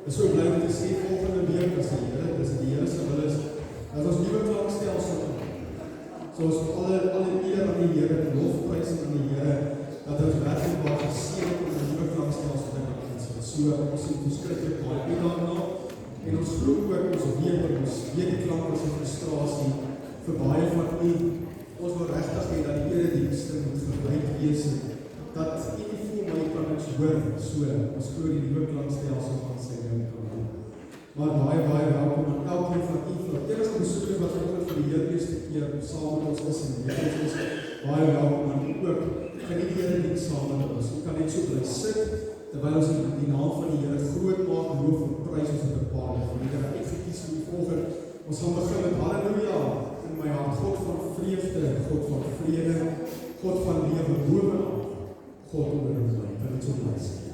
is so bly om te sê volgende week as die Here se wil is, dat ons nuwe klankstelsel so ons alle eer aan die Here, die lofprysing aan die Here, dat ons werklik waar geseën om 'n nuwe klankstelsel te kan doen. So ons het verskriklik baie uit daarna en ons glo ook ons weet die klank ons frustrasie vir baie van u. Ons wil regtig hê dat die eredienste moet verbreid wees, dat u nie voel maar jy kan niks hoor, so ons glo die nuwe klankstelsel van sy wil kan doen. Maar baie welkom aan elkeen van u, vir enige besoekers wat vanoggend vir die eerste keer saam met ons is en weet ons baie welkom aan u ook, geniet die erediens saam met ons. U kan net so bly sit, terwyl ons die naam van die Here groot maak, loof en prys ons op 'n paar van die Here uitgekies vir die volgende. Ons gaan begin met Halleluja in my hart, God van vreugde, God van vrede, God van lewe bovenal, God oor my. Kan dit so bly sê.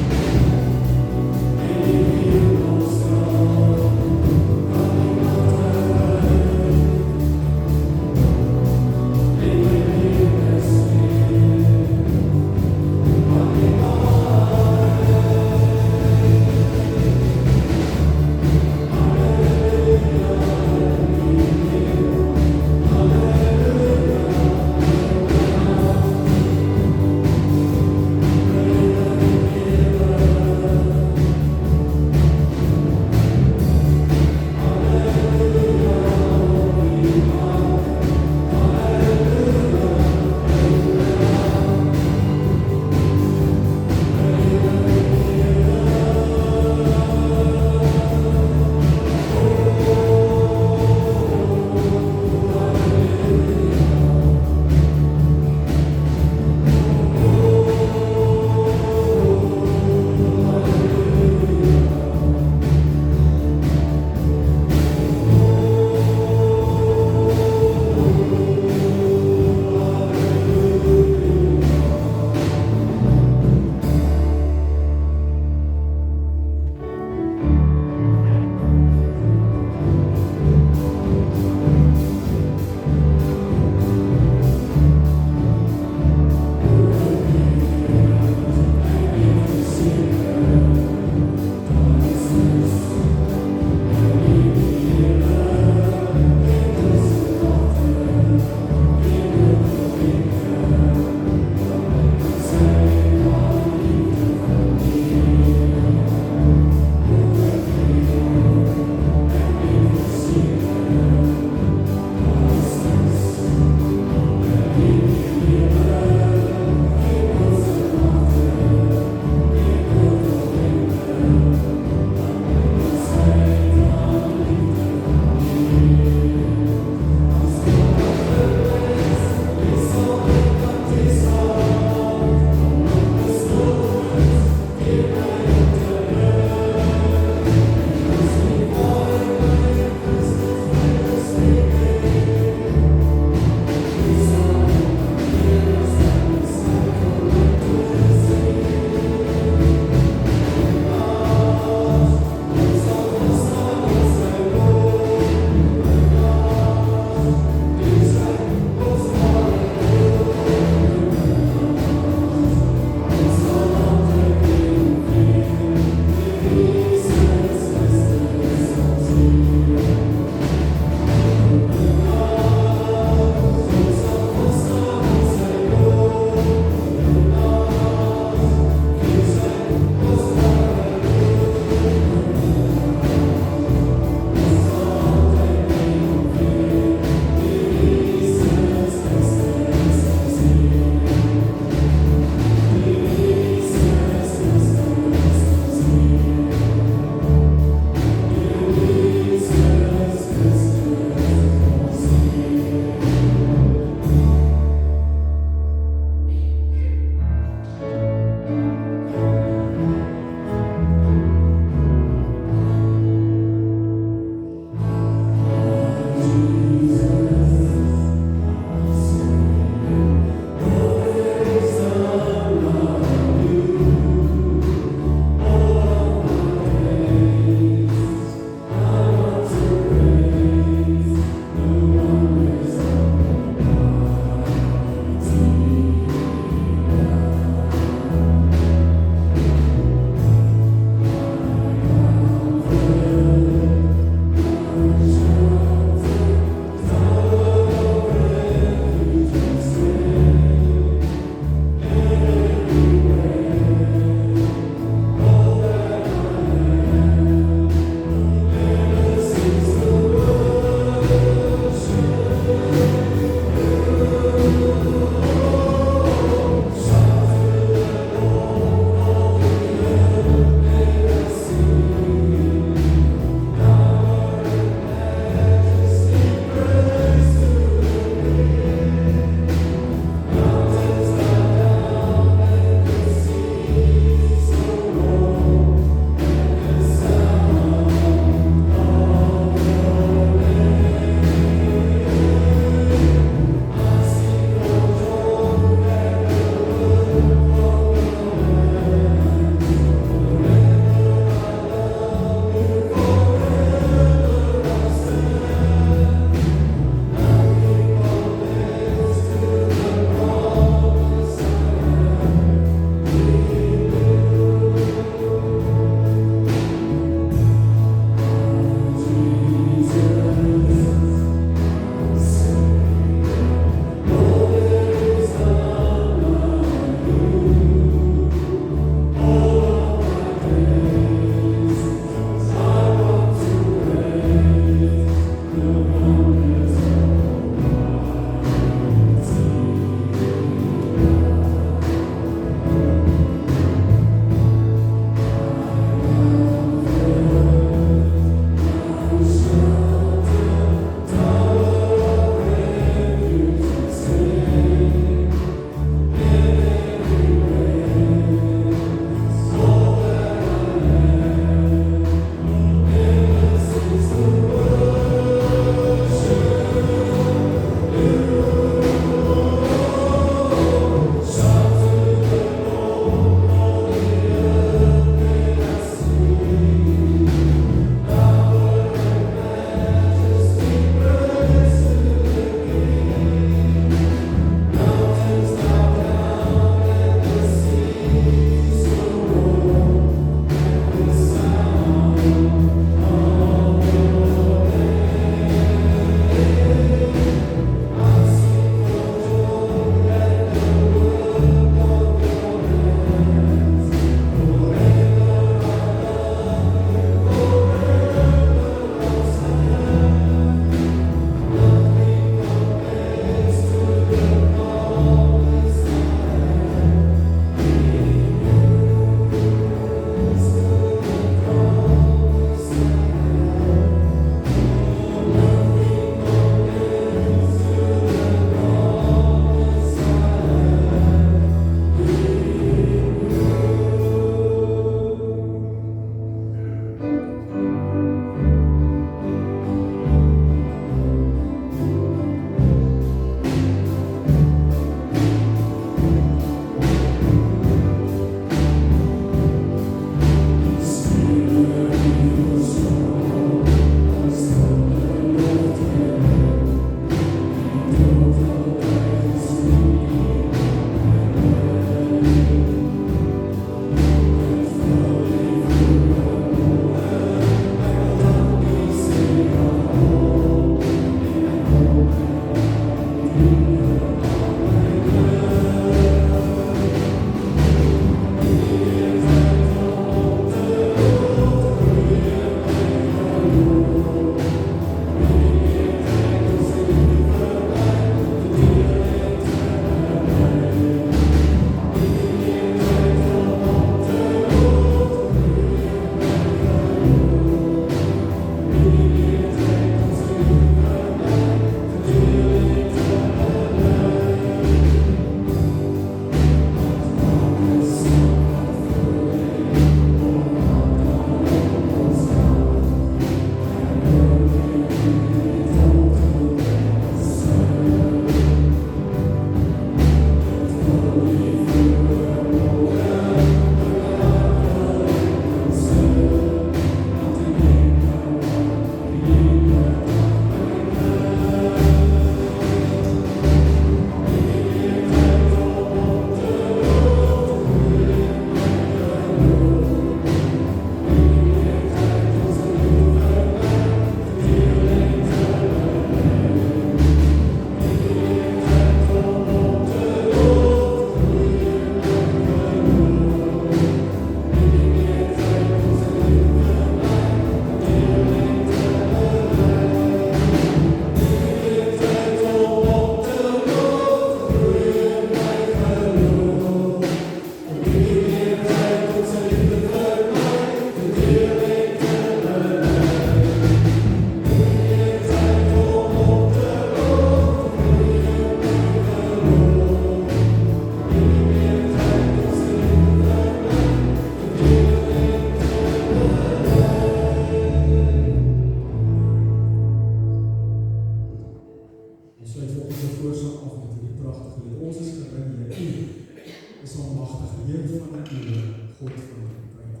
almagtige Heer van die eeuwe, God van die tyd.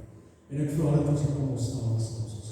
En ek vra dat ons kom ons staan saam soos ons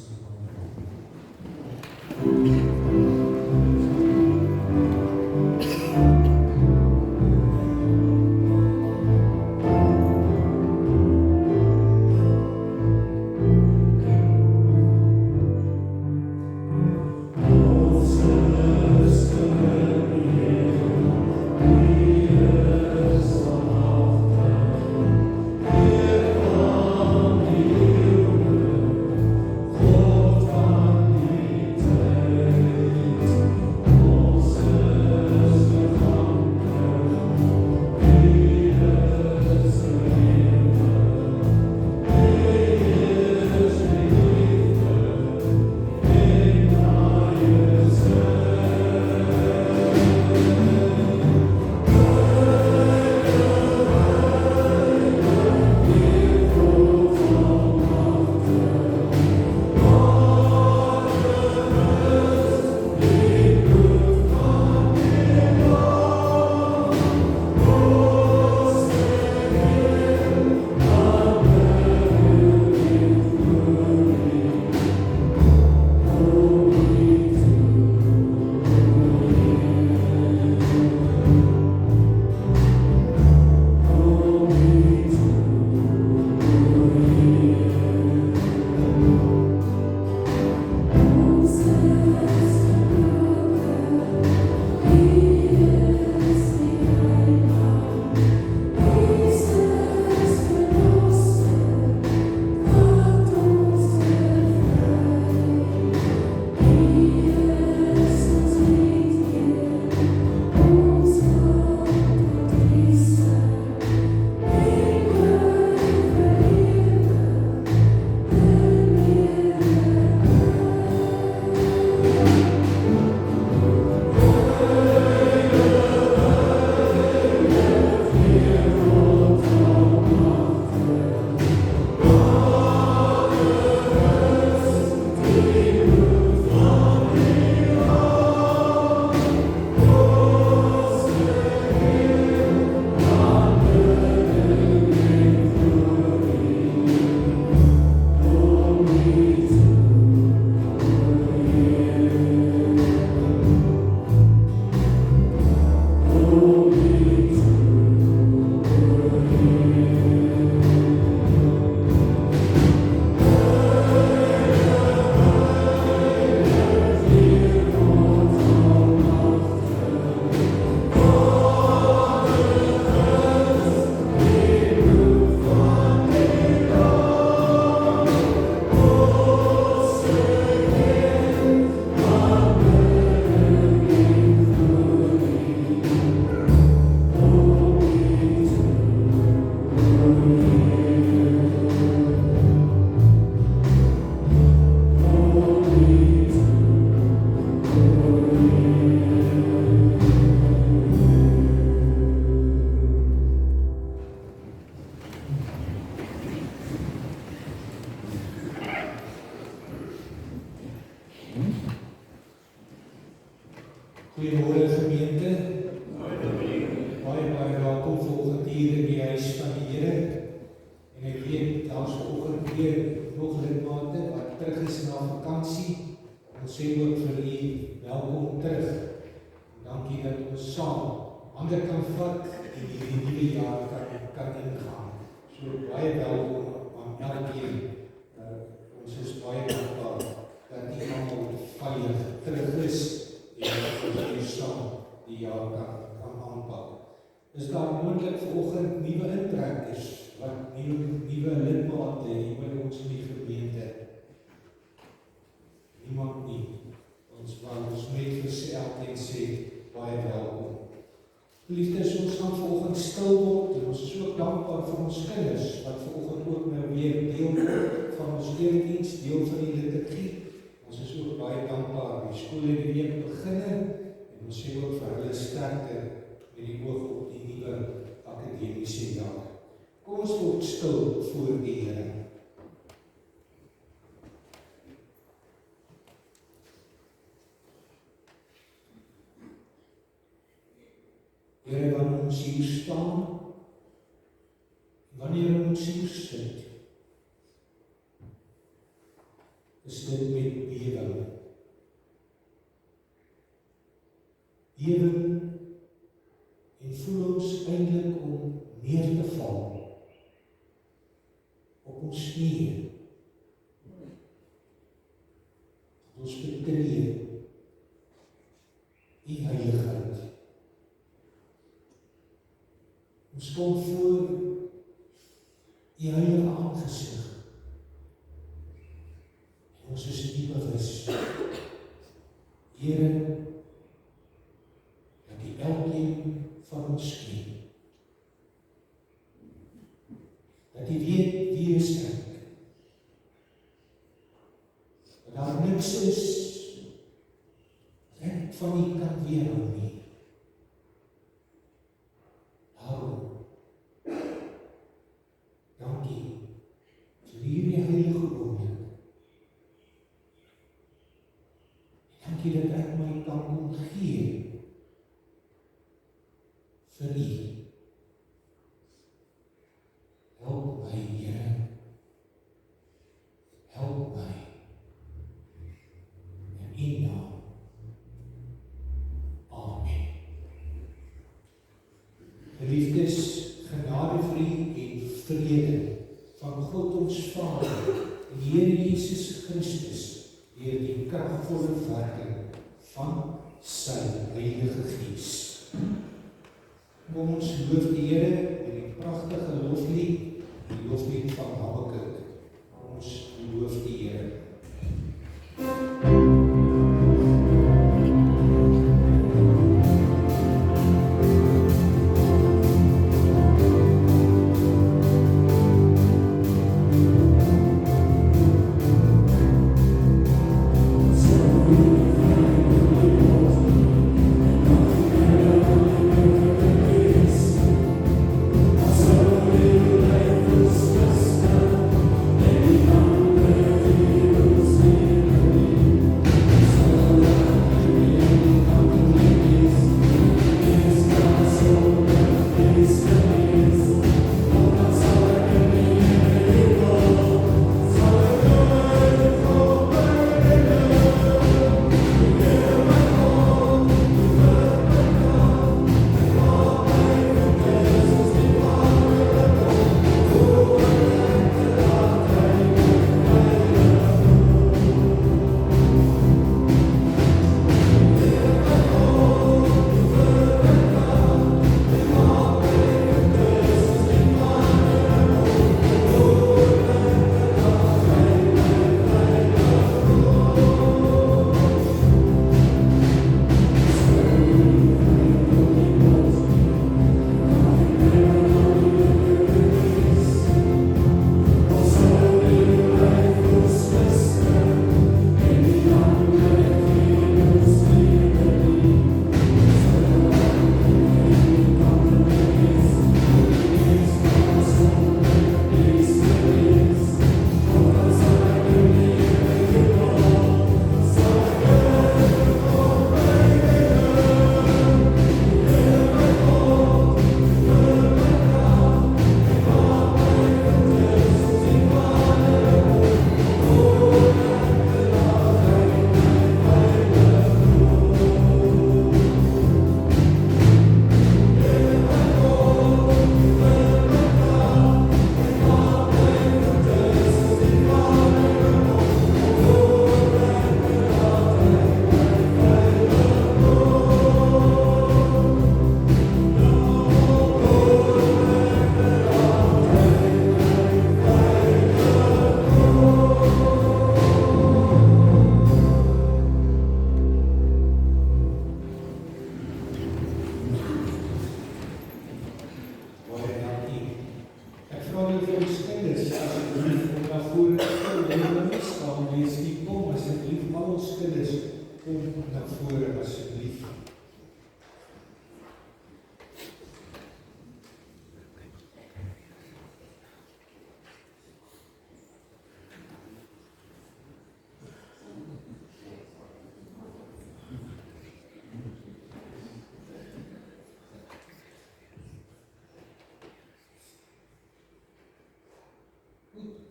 Goeiemôre gemeente. Baie welkom volgende hier in die huis van die Here. En ek weet daar's vanoggend weer nog lidmate wat terug is na vakansie. Ons sê ook vir u welkom terug. En dankie dat ons saam hande kan vat en hierdie nuwe jaar kan ingaan. So baie welkom aan elkeen. Ons is baie dankbaar dat u almal veilig terug is. En dat ons hier saam die jaar kan aanpak. Is daar moontlik vanoggend nuwe intrekkers, wat nuwe lidmate hier by ons in die gemeente? Niemand nie. Ons net vir elkeen sê baie welkom. Liefdes, ons gaan vanoggend stil word en ons is ook dankbaar vir ons kinders wat vanoggend ook nou weer deel word van ons erediens, deel van die liturgie. Ons is ook baie dankbaar, die skool het die week begin en ons sê ook vir hulle sterkte met die oog op die nuwe akademiese jaar. Kom ons word stil voor die Here. Here, wanneer ons hier staan, wanneer ons hier sit, is dit met bewering. Bewering en voel ons eintlik om neer te val op ons knieë. Ons betree die heiligheid. Ons kom voor die heilige aangesig. En ons is nie bewus, Here, dat die elkeen van ons ken. Dat die weet wie is ek. Dat daar niks is wat ek van u kan weerhou nie. Daarom, dankie vir hierdie heilige oomblik. Dankie dat ek my kan kon gee vir u. Help my, Here. Help my. In u naam. Amen. Geliefdes, genade vir u en vrede van God ons Vader en die Here Jesus Christus deur die kragvolle werking van sy Heilige Gees. Kom ons loof die Here met die pragtige loflied, die loflied van Habakuk. Ons loof die Here.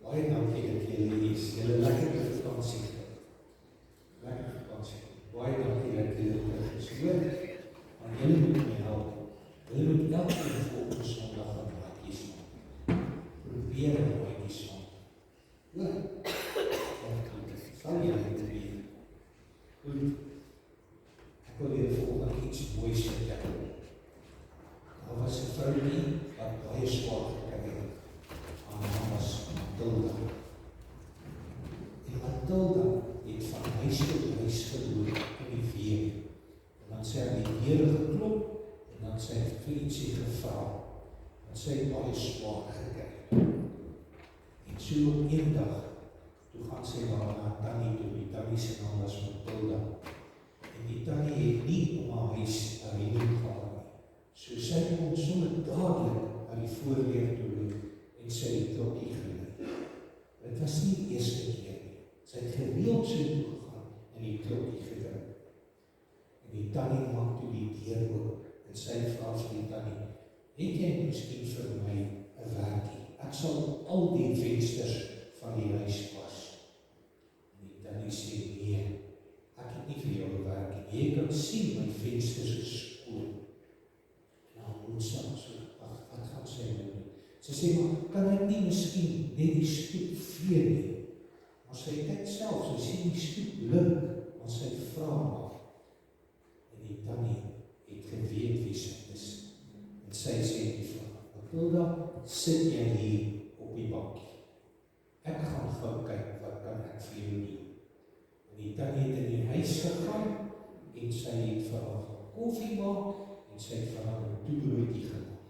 Baie dankie dat julle hier is. Julle lekker vakansie. Lekker vakansie. Baie dankie dat julle terug is. Hoor, maar julle moet my help. Julle moet elke volgende Sondag aan maatjies maak. Probeer aan maatjies maak. Hoor, sal julle probeer. Goed. Ek wil weer volgende iets moois vertel. Daar was 'n vroukie wat baie swaar gekry het. Haar naam was Matilda. En Matilda het van huis tot huis geloop in die week. En dan sy aan die Here geklop en dan sy vir ietsie gevra. Want sy het baie swaar gekry. En so op een dag, toe gaan sy na Tannie toe, die Tannie se naam was Matilda. En die Tannie het nie om haar huis daarheen gehad nie. So sy kon sommer dadelik aan die voordeur toe loop en sy die klokkie gelei. Dit was nie die eerste keer nie. Sy het gereeld so toe gegaan en die klokkie gedruk. En die Tannie maak toe die deur oop en sy vra vir die Tannie, het jy miskien vir my 'n werkie? Ek sal al die vensters van die huis was. En die Tannie sê, nee, ek het nie vir jou 'n werkie. Jy kan sien my vensters is skoon. Wat gaan sy doen? Sy sê, maar kan ek nie miskien net die stoep vee nie? Maar sy kyk self, sy sien die stoep blink, maar sy vra maar. En die Tannie het geweet wie sy is. En sy sê die vrou, Matilda, sit jy hier op die bankie. Ek gaan gou kyk, wat kan ek vir jou doen? En die Tannie het in die huis gegaan, en sy het vir haar koffie maak, en sy het vir haar 'n toebroodjie gemaak.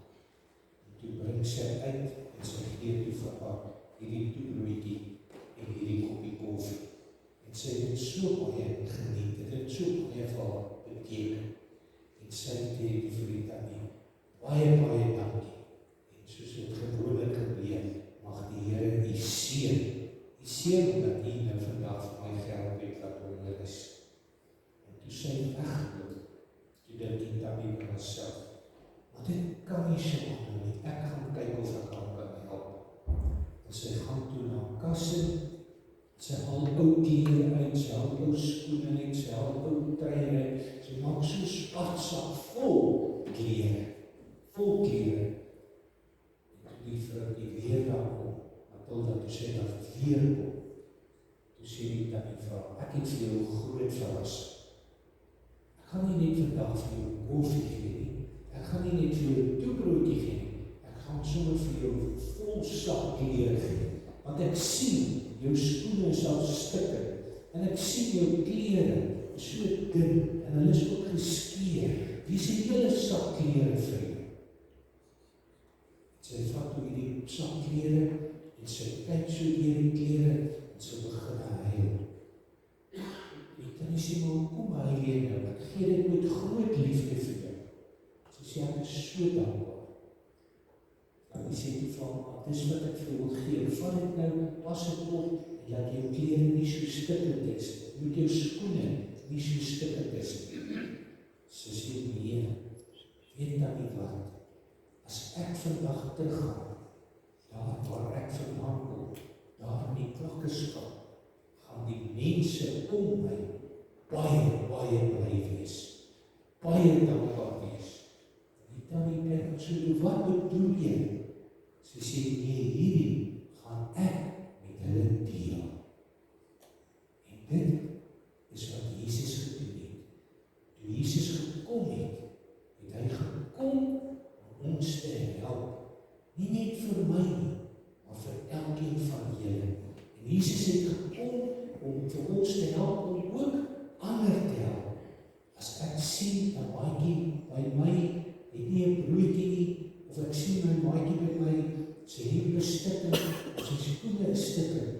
En toe bring sy uit, en sy gee toe vir haar hierdie toebroodjie, en hierdie koppie koffie. En sy het so baie geniet, en het so baie vir haar beteken. En sy het vir die Tannie, baie dankie. En soos het gewoonlik gebeur, mag die Here u seën. U seën dat u nou vandag vir my geld weet wat onder is. En toe sy wegloop, toe dink die Tannie by myself, maar dit kan nie so doen nie, ek gaan kyk of ek kan by my help. En sy gaan toe na kasse, sy haal ou klere uit, sy haal ou skoene uit, sy haal ou trui uit, sy maak so 'n spartsak vol klere. En toe die vrou die weer daar kom, Matilda toe sê dat weer kom, toe sê die Tannie vir haar, ek het vir jou groot verrassing. Ek gaan nie net vandag vir jou koffie gee nie, ek gaan nie net vir jou 'n toebroodjie gee nie, ek gaan sommer vir jou vol sak klere gee, want ek sien jou skoene is al stukke, en ek sien jou klere is so dun, en hulle is ook geskeur, wie sê julle sak klere vir jou? Sy vat toe hierdie sak klere, en sy kyk so deur die klere, en sy begin huil. Die Tannie sê, maar kom huil jy nou, ek gee dit met groot liefde vir jou. Sy sê, ek is so dankbaar. En die sê die vrou, dis wat ek vir jou wil gee, vat dit nou, pas het op, en laat jou klere nie so stikkend is, moet jou skoene nie so stikkend is. Sy sê, nee, weet dan nie wat, as ek vandag teruggaan, daar waar ek vandaan kom, daar in die klokkerskap, gaan die mense om my baie bly wees, baie dankbaar wees. Die Tannie kyk so, wat bedoel jy? Sy sê, nee, hierdie gaan ek met hulle deel. En dit is wat Jesus gedoen het. Toe Jesus gekom het, het hy gekom om ons te help. Nie net vir my nie, maar vir elkeen van julle. En Jesus het gekom om vir ons te help, om ook ander te help. As ek sien 'n maatjie by my, het nie 'n broodjie nie, of ek sien my maatjie by my, sy hemp is stukkend, of sy skoene is stukkend,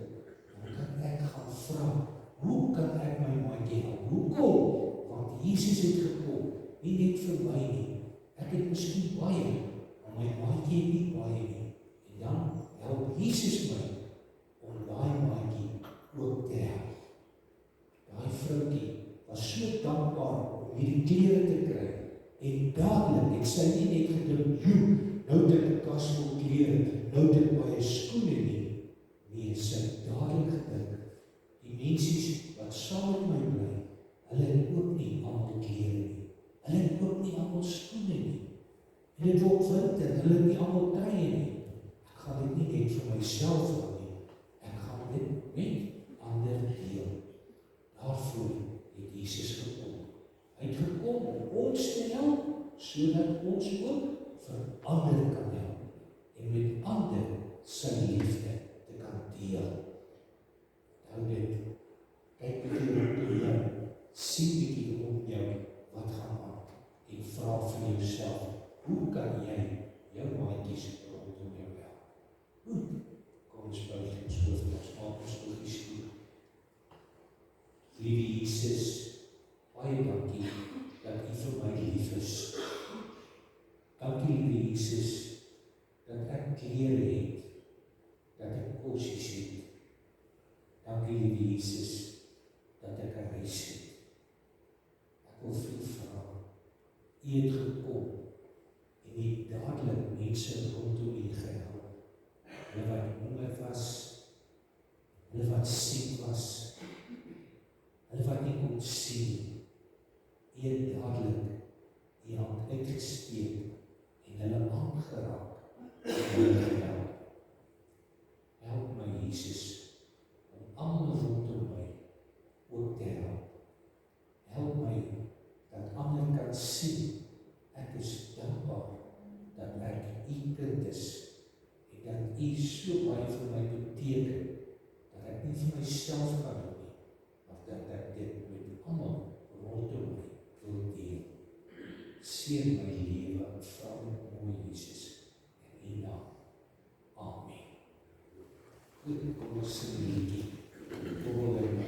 dan kan ek gaan vra, hoe kan ek my maatjie help? Hoekom? Want Jesus het gekom, nie net vir my nie. Ek het miskien baie, maar my maatjie het nie baie nie. En dan help Jesus my om daai maatjie ook te help. Daai vroukie was so dankbaar om hierdie klere te kry. En dadelik het sy nie net gedink, nou het ek 'n kas vol klere, nou het ek baie skoene nie. het dadelik gedink, die mensies wat saam met my bly, hulle het ook nie almal klere nie. Hulle het ook nie almal skoene nie. En dit word winter, hulle het nie almal treye nie. Ek gaan dit nie net vir myself hou nie. Ek gaan dit met ander deel. Daarvoor het Jesus gekom. Hy het gekom om ons te help, sodat ons ook vir ander kan help. En met ander sy liefde te kan deel. Nou dit, kyk bietjie rondom jou, sien bietjie om jou wat gaan aan en vra vir jouself, hoe kan jy jou maatjies rondom jou help? Goed, kom ons buig ons hoofd, ons maak ons oogies toe. Liewe Jesus, baie dankie dat U vir my lief is. Dankie liewe Jesus, dat ek klere het, dat ek kosies het. Dankie liewe Jesus, dat ek 'n huis het. Ek wil vir U vra, U het gekom en U het dadelik mense rondom U gehelp. Hulle wat honger was, hulle wat siek was, hulle wat nie kon sien. U het dadelik U hand uitgesteek en hulle aangeraak en hulle gehelp. Help my Jesus om almal rondom my ook te help. Help my dat ander kan sien, ek is dankbaar dat ek U kind is en dat U so baie vir my beteken, dat ek nie vir myself kan doen nie, maar dat ek dit met almal rondom my wil deel. Seën my lewe en vra met mooi Jesus in U naam. Amen. Goed, kom ons sing 'n liedjie. Kom by my.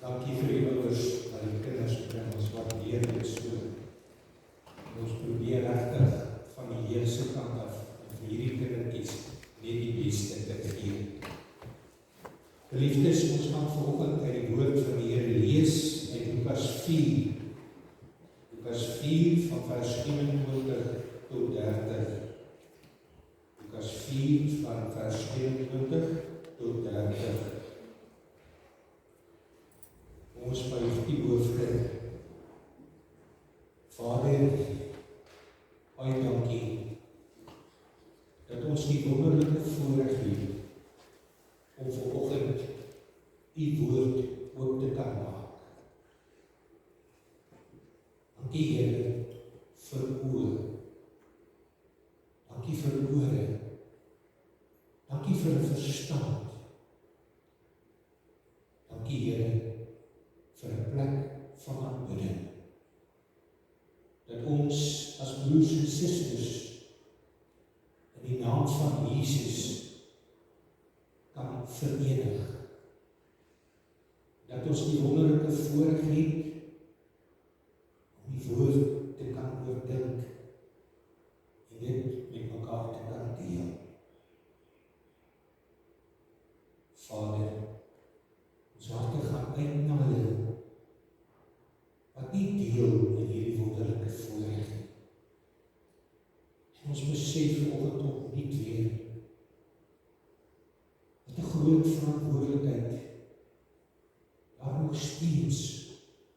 Dankie vir die ouers wat die kinders bring, ons waardeer dit so. Ons probeer regtig van die Here se kant af vir hierdie kindertjies net die beste te gee. Geliefdes, ons gaan vanoggend uit die woord van die Here lees uit Lukas 4. Lukas 4 van vers 21 tot 30. Lukas 4 van vers 21 tot 30. Ons buig die hoofde. Vader, baie dankie vir oë. Dankie vir ore. Dankie vir 'n verstand. Dankie Here vir 'n plek van aanbidding. Dat ons as broers en susters in die naam van Jesus kan verenig. Dat ons die wonderlike voorreg het om die woord te kan oordink en dit met mekaar te kan deel. Vader, ons harte gaan uit na hulle wat nie deel in hierdie wonderlike voorreg nie. En ons besef vanoggend opnuut weer wat 'n groot verantwoordelikheid daar nog steeds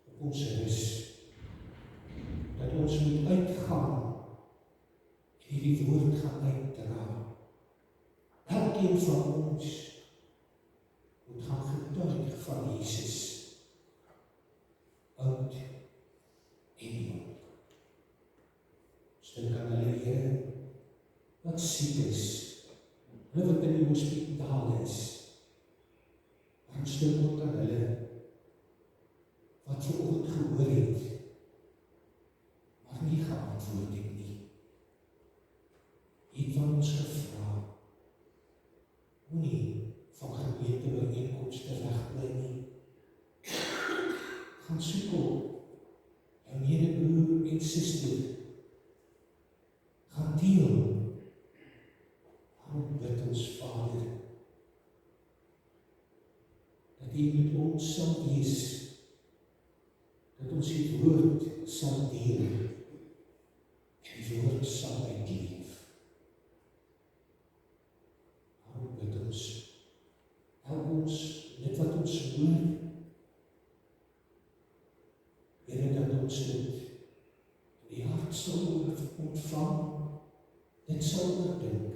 op ons is. Dat ons moet uitgaan en hierdie woord gaan uitdra. Elkeen van ons moet gaan getuig van Jesus. Oud en jong. Dink aan hulle Here wat siek is, hulle wat in die hospitaal is. Ons dink ook aan hulle wat vanoggend gehoor het, maar nie geantwoord het nie. Het van ons gevra, moenie van gemeentebijeenkomste wegbly nie. Gaan soek op jou medebroer en suster. Gaan deel. Waarom bid ons Vader dat U met ons sal wees, dat ons die woord sal deel en die woord sal uitleef. Waarom bid ons, help ons net wat ons hoor, Here, dat ons dit in die hart sal ontvang, dit sal oordink,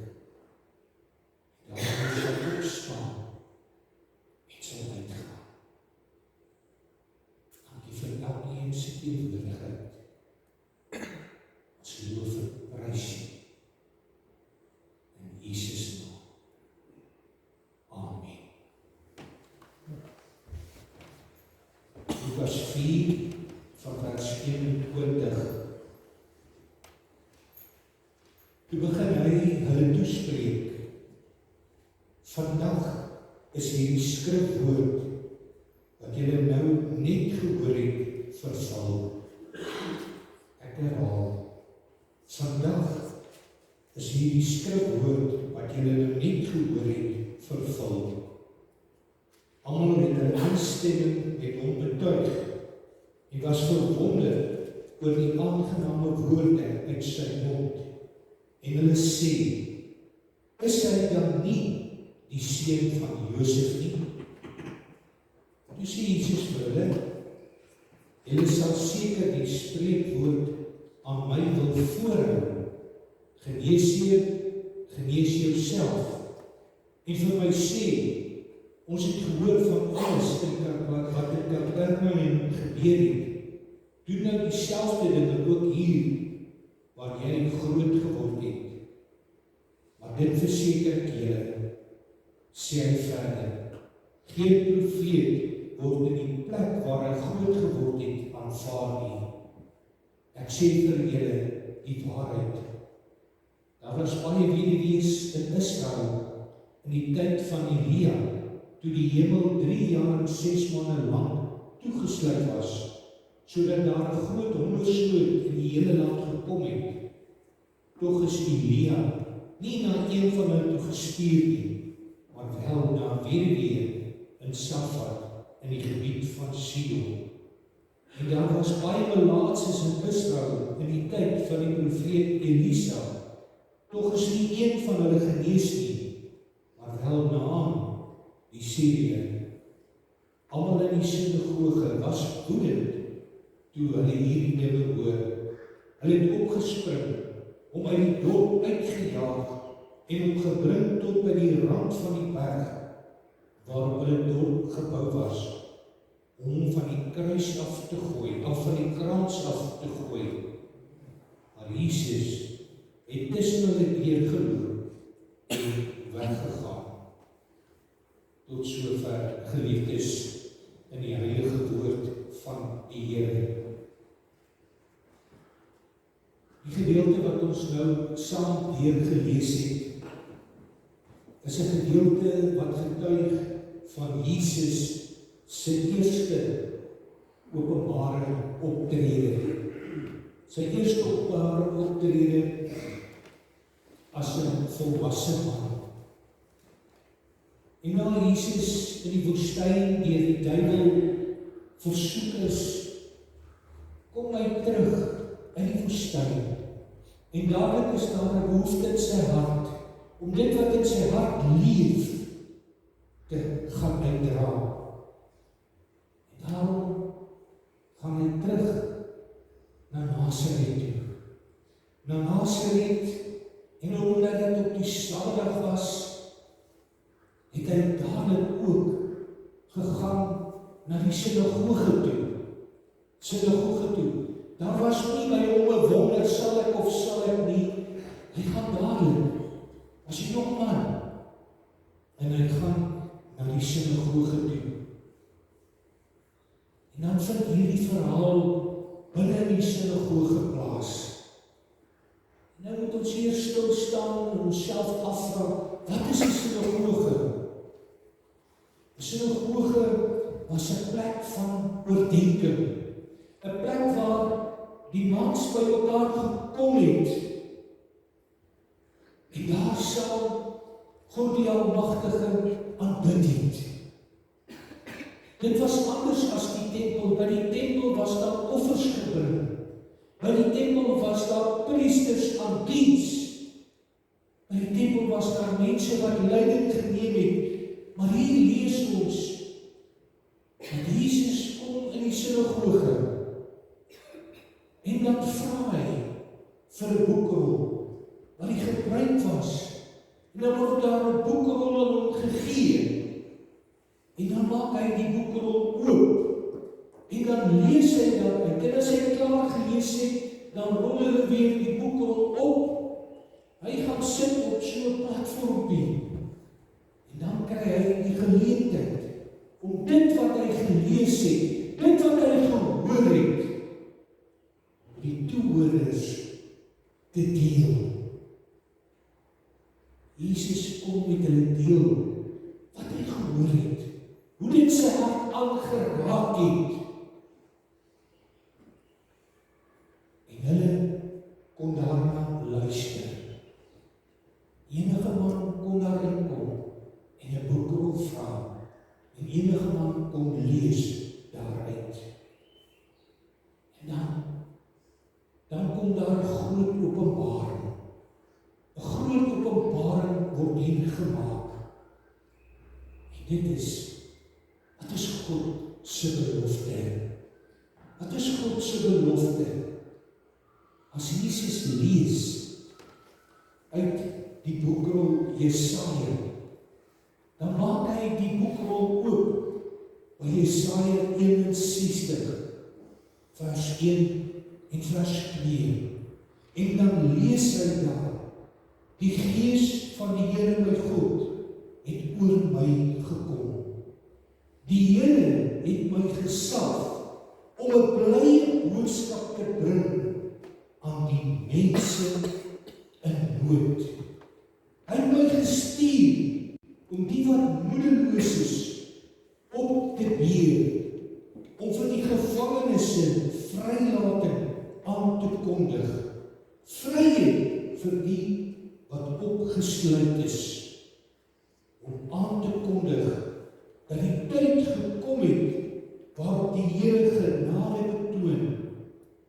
en daarom sal opstaan en sal uitgaan. Dankie vir elkeen se teenwoordigheid. Ons loof en prys U in Jesus naam. Amen. Lukas 4 van vers 21. Toe begin hy hulle toespreek. Vandag is hierdie skrifwoord wat julle nou net gehoor het vervul. Ek herhaal, vandag is hierdie skrifwoord wat julle nou net gehoor het vervul. Almal het hulle instemming met hom betuig en was verwonderd oor die aangename woorde uit sy mond. En hulle sê, is hy dan nie die seun van Josef nie? Toe sê Jesus vir hulle, julle sal seker die spreekwoord aan my wil voorhou, genees jouself, en vir my sê, ons het gehoor van alles wat in Kapernaum gebeur het, doen nou dieselfde dinge ook hier, waar jy groot geword het. Maar dit verseker ek julle, sê hy verder, geen profeet word in die plek waar hy groot geword het aanvaar nie. Ek sê vir julle die waarheid. Daar was baie weduwees in Israel in die tyd van Elia, toe die hemel 3 jaar en 6 maande lang toegesluit was, sodat daar 'n groot hongersnood in die hele land gekom het. Tog is Elia nie na een van hulle toe gestuur nie, maar wel na 'n weduwee in Safat in die gebied van Sidon. En daar was baie melaatses in Israel in die tyd van die profeet Elisa. Tog is nie een van hulle genees nie, maar wel Naaman die Syriër. Almal in die sinagoge was woedend toe hulle hierdie dinge hoor. Hulle het opgespring, om uit die dorp uitgejaag en hom gebring tot by die rand van die berg, waarop hulle dorp gebou was, om hom van die kruis af te gooi, of van die krans af te gooi. Jesus het tussen hulle deurgeloop en weggegaan. Tot sover geliefdes in die heilige woord van die Here. Die gedeelte wat ons nou saam deurgelees het, is 'n gedeelte wat getuig van Jesus se eerste openbare optrede. Sy eerste openbare optrede as 'n volwasse man. En nou Jesus in die woestyn deur die duiwel versoek is, kom hy terug in die woestyn. En dadelik is daar 'n behoefte in sy hart, om dit wat in sy hart leef, te gaan uitdra. En daarom gaan hy terug na Nasaret toe. Na Nasaret, en omdat dit op die Sabbat was, het hy dadelik ook gegaan na die sinagoge toe. Daar was nie by hom 'n wonder, sal ek of sal ek nie. Hy gaan dadelik, as 'n jong man, en hy gaan na die sinagoge toe. En dan vind hierdie verhaal binne in die sinagoge plaas. Nou moet ons hier stil staan en onsself afvra, wat is die sinagoge? Die sinagoge was 'n plek van oordeenking, 'n plek waar die mans by mekaar gekom het, en daar sal God die Almagtige aanbid het. Dit was anders as die tempel. By die tempel was daar offers gebring. By die tempel was daar priesters aan diens. By die tempel was daar mense wat leiding geneem het. Maar hier lees ons dat Jesus kom in die sinagoge en dan vra hy vir 'n boekrol wat die gebruik was. En dan word daar 'n boekrol aan hom gegee. En dan maak hy die boekrol oop. En dan lees hy daaruit. En as hy klaar gelees het, dan rol hy weer die boekrol op. Hy gaan sit op so 'n platformpie. En dan kry hy die geleentheid om dit wat hy gelees het, dit wat hy gehoor het, die toehoorders te deel. Jesus kom met hulle deel wat hy gehoor het, hoe dit sy hart aangeraak het. En hulle kon daarna luister. Enige man kon daarin kom en 'n boekrol vra. En enige man kon lees daaruit. En dan kom daar 'n groot openbaring. 'n Groot openbaring word hier gemaak. En dit is, wat is God se belofte? Wat is God se belofte? As Jesus lees uit die boekrol Jesaja, dan maak hy die boekrol oop by Jesaja 61, vers 1 en vers 2. En dan lees hy daar, die Gees van die Here my God het oor my gekom. Die Here het my gesalf om 'n blye boodskap te bring aan die mense in nood. Hy het my gestuur om die wat moedeloos is op te beur, om vir die gevangenes vrylating aan te kondig, vryheid vir die wat opgesluit is, om aan te kondig dat die tyd gekom het waarop die Here genade betoon,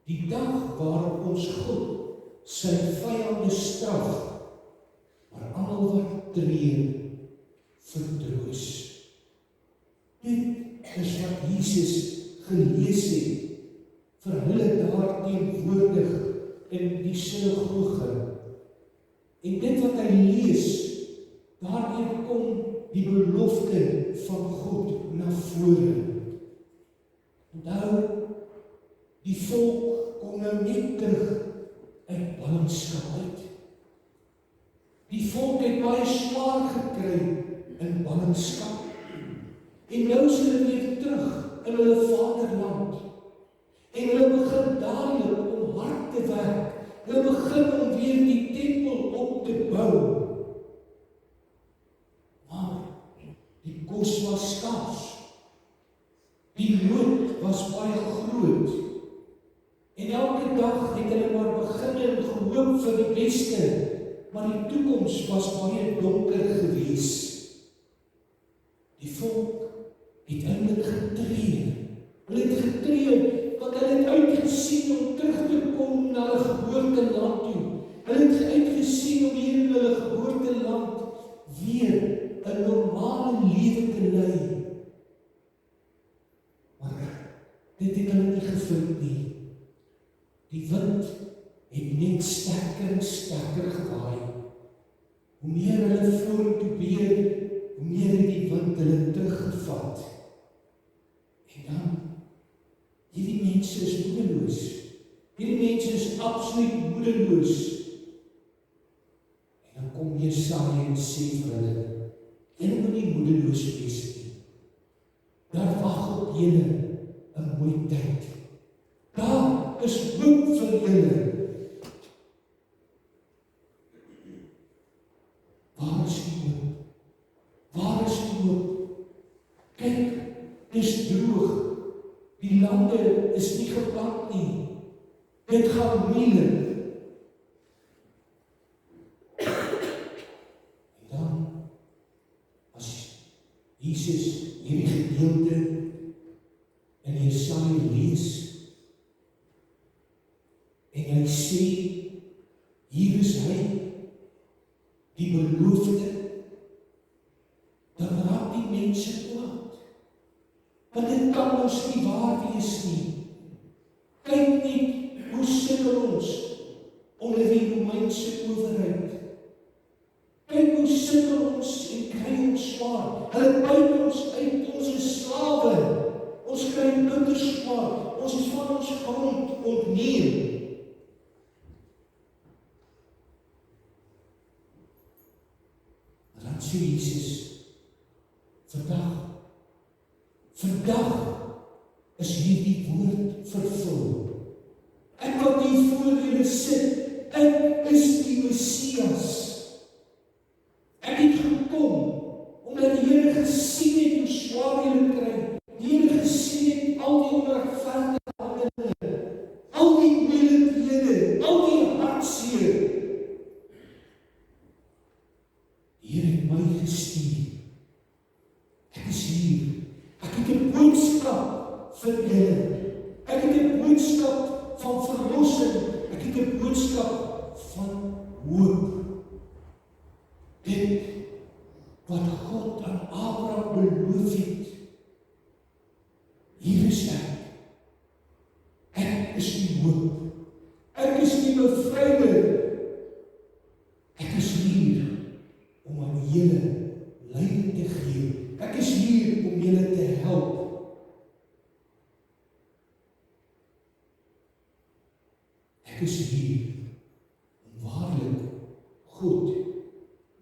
die dag waarop ons God sy vyande straf, maar almal wat treur vertroos. Dit is wat Jesus gelees het vir hulle daar teenwoordig in die sinagoge. En dit wat hy lees, daardeur kom die belofte van God na vore. Onthou, die volk kom nou net terug uit het baie swaar gekry in ballingskap. En nou is hulle weer terug in hulle vaderland. En hulle begin dadelik om hard te werk. Hulle begin om weer die tempel op te bou. Maar die kos was skaars. Die nood was baie groot. En elke dag het hulle maar begin en gehoop vir die beste, maar die toekoms was baie donker gewees. Die volk het eintlik getree. Hulle het getree, want hulle het uitgesien om terug te kom na hulle geboorteland toe. Hulle het uitgesien om hier in hulle geboorteland weer 'n normale lewe te lei. Maar dit het hulle nie gevind nie. Die wind het net sterker en sterker gewaai. Hoe meer hulle vorentoe beer, hoe meer het die wind hulle teruggevat. En dan, hierdie mense is moedeloos. Hierdie mense is absoluut moedeloos. En dan kom Jesaja en sê vir hulle, julle moet nie moedeloos wees nie. Daar wag op julle 'n mooi tyd. Daar is hoop vir julle. Waar is die hoop? Waar is die hoop? Kyk, dis droog. Die lande is nie geplant nie. Dit gaan moeilik. En dan, as Jesus hierdie gedeelte in Jesaja lees, en hy sê, hier is hy, die beloofde, dan raak die mense kwaad. Want dit kan ons nie waar wees nie. Kyk net, hoe sukkel ons onder die Romeinse owerheid. Kyk hoe sukkel ons en kry ons swaar. Hulle buit ons uit, ons is slawe. Ons kry kinders swaar. Ons is van ons grond ontneem. Dan sê Jesus, vandag is hierdie woord vervul. Ek wat hier voor julle sit, ek is die Messias. Ek het gekom, omdat die Here gesien het hoe swaar julle kry. Die Here gesien het al die onregverdige handelinge, al die moeilikhede, al die hartseer. Die Here het my gestuur. Ek is hier. Ek het 'n boodskap vir julle. Ek het 'n boodskap van verlossing. Ek het 'n boodskap van hoop. Dit wat God aan Abraham beloof het. Hier is ek. Ek is die hoop. Ek is die bevryder. Ek is hier om aan julle leiding te gee. Ek is hier om julle te help. Ek is hier om waarlik goed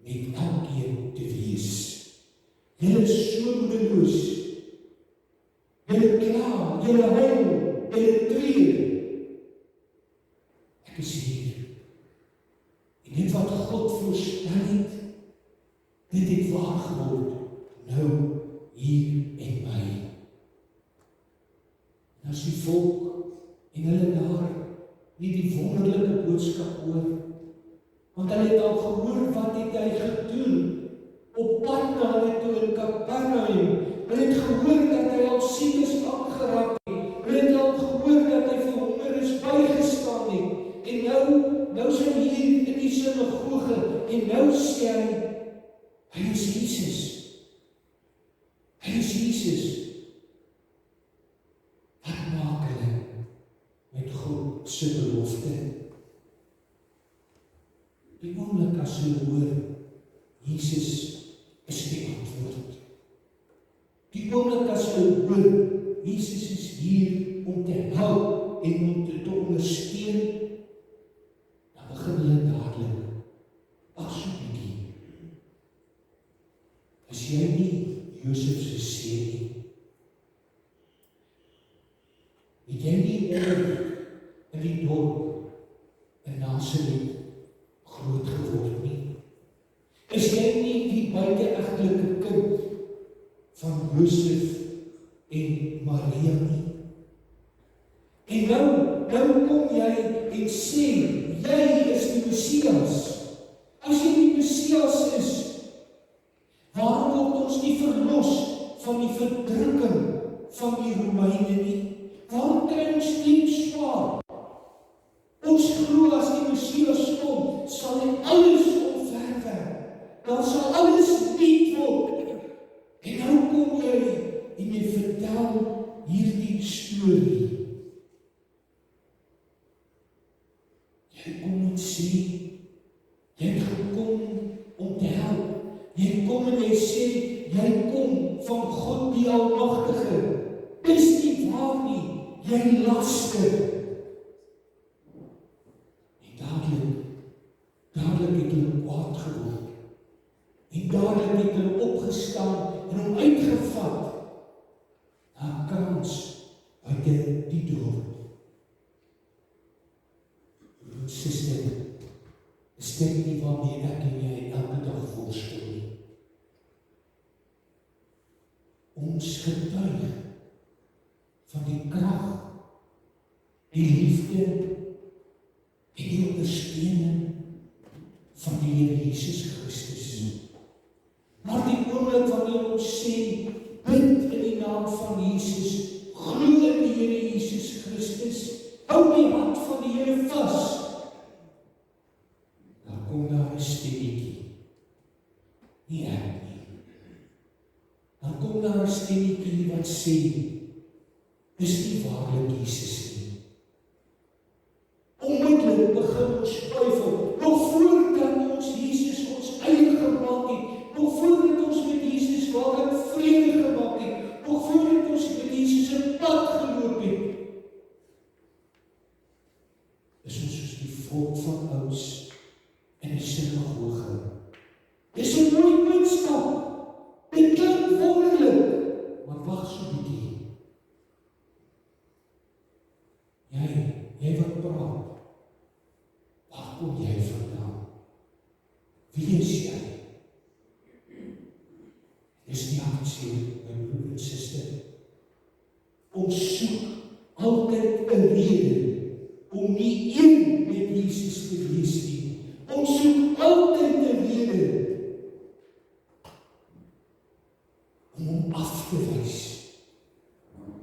met elkeen te wees. Julle is so moedeloos. Julle kla, julle huil, julle treur. Ek is hier. En dit wat God voorspel het, dit het waar geword. Nou, hier en my. En as die volk en hulle daar nie die wonderlike boodskap hoor, want hulle het al gehoor wat het hy gedoen op pad na hulle toe in Kapernaum. Hulle het gehoor dat hy al siek is aangeraak het. Hulle het al gehoor dat hy vir honger is bygestaan het. En nou is hy hier in die sinagoge en nou sê hy is Jesus. Hy is Jesus. Wat maak hulle met God se belofte? Die oomblik as hulle hoor, Jesus is die antwoord. Die oomblik as hulle hoor, Jesus is hier om te help en om te ondersteun, dan begin hulle dadelik, ag so bietjie, absoluut groot geword nie. Is jy nie die buiteegtelike kind van Josef en Maria nie? En nou kom jy en sê, jy is die Messias. As jy die Messias is, waarom word ons nie verlos van die verdrukking van die Romeine nie? Waarom kry ons nie swaar? Ons glo as die Messias kom, sal hy alles omverwerp. Dan sal alles nuut word. En nou kom jy en jy vertel hierdie storie. Jy kom en sê, jy het gekom om te help. Jy kom en jy sê, jy kom van God die Almagtige. Dis nie waar nie, jy laster. En dadelik het hulle kwaad geword. En dadelik het hulle opgestaan en hom uitgevat na 'n krans buite die dorp. Suster, is dit nie waarmee ek en jy elke dag worstel nie? Ons getuig van die krag, die liefde en die ondersteuning van die Here Jesus Christus. Maar die oomblik wanneer ons sê, bid in die naam van Jesus, glo in die Here Jesus Christus, hou die hand van die Here vas, dan kom daar 'n stemmetjie. Nie ek nie. Dan kom daar 'n stemmetjie wat sê, dis nie waarlik Jesus nie. Onmiddellik begin ons twyfel, nog voordat ons Jesus ons eie gemaak het, nog voordat ons met Jesus waarlik vrede gemaak het, nog voordat ons met Jesus 'n pad geloop het, is ons soos die volk van ouds in die sinagoge. Dis 'n mooi boodskap. Dit klink wonderlik, maar wag so 'n bietjie. Jy wat praat, waar kom jy vandaan? Wie is jy? Dis nie hartseer, my broer en suster. Ons soek altyd 'n rede om nie een met Jesus te wees nie. Ons soek altyd 'n rede om hom af te wys.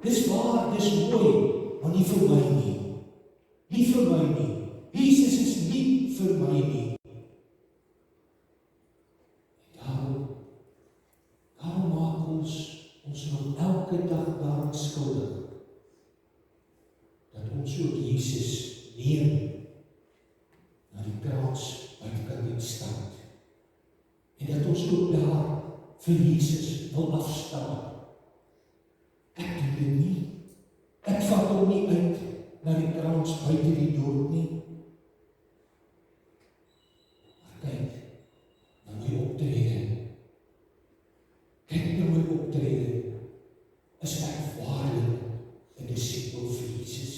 Dis waar, dis mooi, maar nie vir my nie. Nie vir my nie. Jesus is nie vir my nie. Daarom maak ons nog elke dag daaraan skuldig dat ons ook Jesus neem na die kruis buitekant die stad. En dat ons ook daar vir Jesus wil afstaan. Ek doen dit nie. Ek vat hom nie uit na die kruis buite die dorp nie. Maar kyk na my optrede. Kyk na my optrede. Is ek waarlik 'n disipel vir Jesus?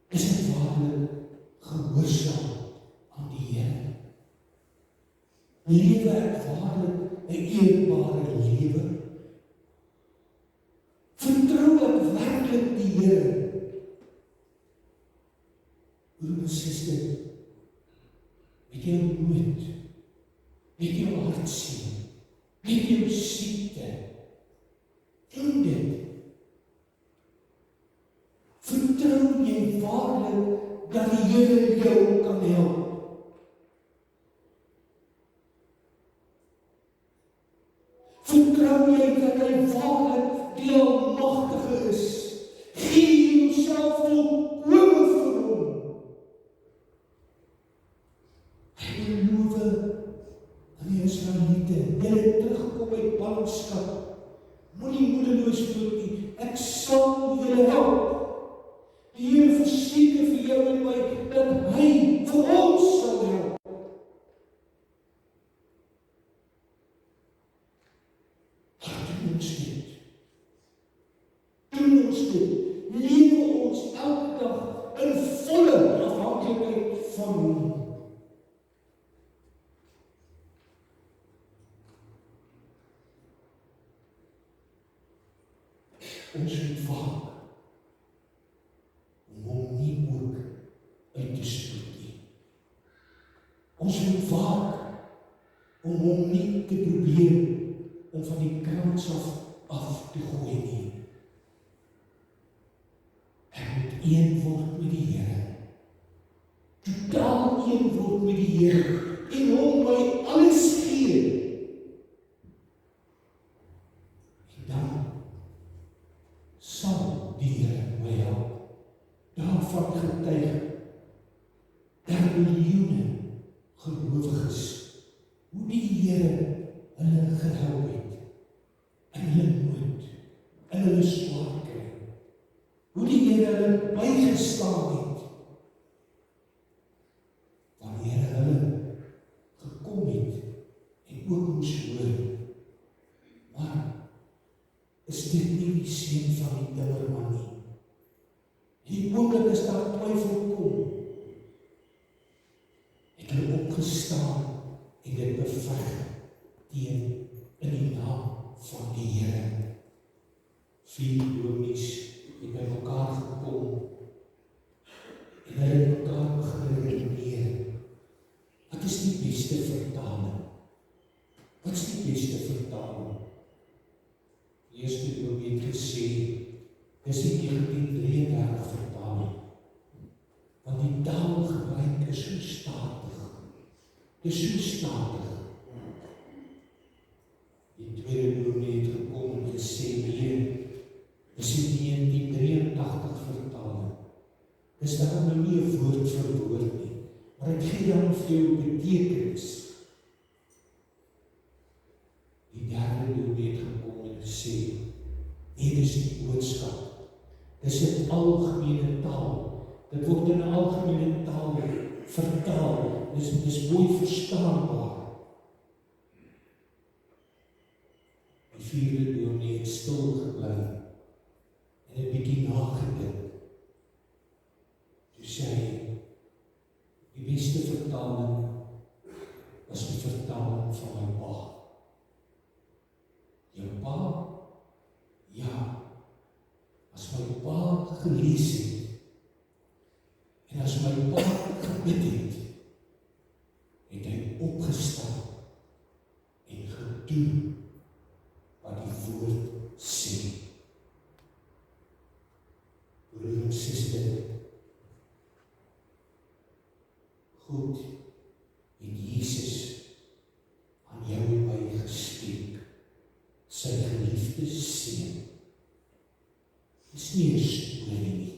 Is ek waarlik gehoorsaam aan die Here? Lewe ek waarlik 'n eerbare lewe? Vertrou ek werklik die Here? Broer en suster, met jou nood, met jou hartseer, met jou siekte, doen dit. Vertrou jy waarlik dat die Here jou kan help? Vertrou jy dat hy waarlik die Almagtige is? Gee jouself volkome vir hom. Hy beloof aan die Israeliete, julle terugkom uit ballingskap, moenie moedeloos word nie, ek sal julle help. Die Here verseker vir jou en my dat hy vir ons sal help. Doen ons dit. Doen ons dit. Lewe ons elke dag in van hom. Ons moet waak om hom nie ook uit te spoed nie. Ons moet waak om hom nie te probeer om van die krans af te gooi nie. Ek moet een word met die Here. Totaal een word met die Here en hom my alles gee. En dan sal die Here my help. Daarvan getuig daar miljoene gelowiges hoe die Here hulle gehelp het in hulle nood, in hulle swaar kry. Hoe die Here hulle bygestaan het wanneer hulle gekom het en ook moes hoor. Maar is dit nie die seun van die timmerman nie? Die oomblik as daar twyfel kom, het hulle opgestaan en dit beveg teen in die naam van die Here. 4 dominees het by mekaar gekom en hulle het mekaar begin redeneer. Wat is die beste vertaling? Wat is die beste vertaling? Die eerste dominee het gesê, dis die 1933 vertaling. Want die taalgebruik is so statig. Dis so statig. Die tweede dominee het gekom en gesê, dis die 1983 vertaling. Dis daar nou nie 'n woord vir woord nie, maar ek gee dan vir jou betekenis. Die derde dominee het gekom en gesê, nee, dis die boodskap. Dis 'n algemene taal. Dit word in 'n algemene taal vertaal. Dis mooi verstaanbaar. Die vierde dominee het stil gebly en 'n bietjie nagedink. Toe sê hy, die beste vertaling was die vertaling van my pa. Jou pa? Ja. As my pa gelees het, en as my pa gebid het, het hy opgestaan en gedoen wat die woord sê. Broer en suster, God het Jesus aan jou en my geskenk, sy geliefde seun. Dis nie 'n storie nie.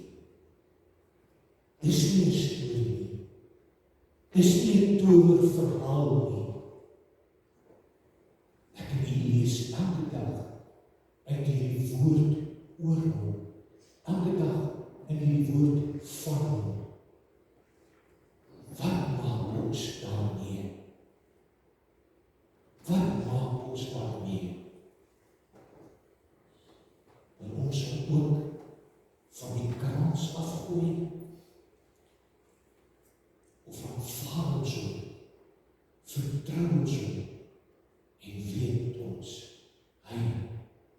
Dis nie 'n storie nie. Dis nie 'n towerverhaal nie. Ek en u lees elke dag uit hierdie woord oor hom. Elke dag in hierdie woord van hom. Wat maak ons daarmee? Wat maak ons daarmee? Dat ons ook van die krans afgooi, of aanvaar ons hom, vertrou ons hom, en weet ons, hy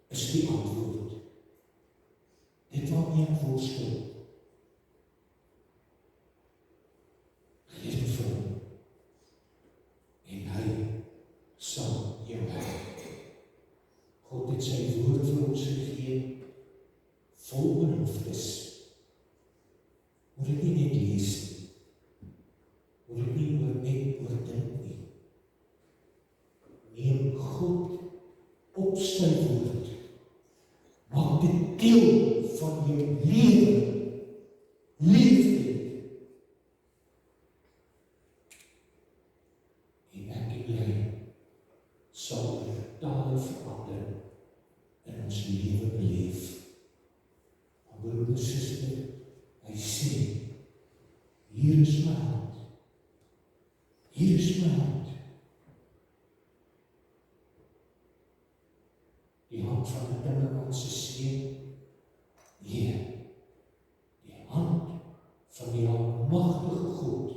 is die antwoord. Dit waarmee ek worstel, gee dit vir hom, en hy sal jou help. God het sy woord vir ons gegee, vol beloftes. Moet dit nie net lees nie. Moet dit nie net oordink nie. Neem God op sy woord. Maak dit deel van jou lewe. Leef dit. En ek en jy sal totale verandering in ons lewe beleef. Broer en suster, hy sê, hier is my hand. Hier is my hand. Die hand van die timmerman se seun? Nee, die hand van die almagtige God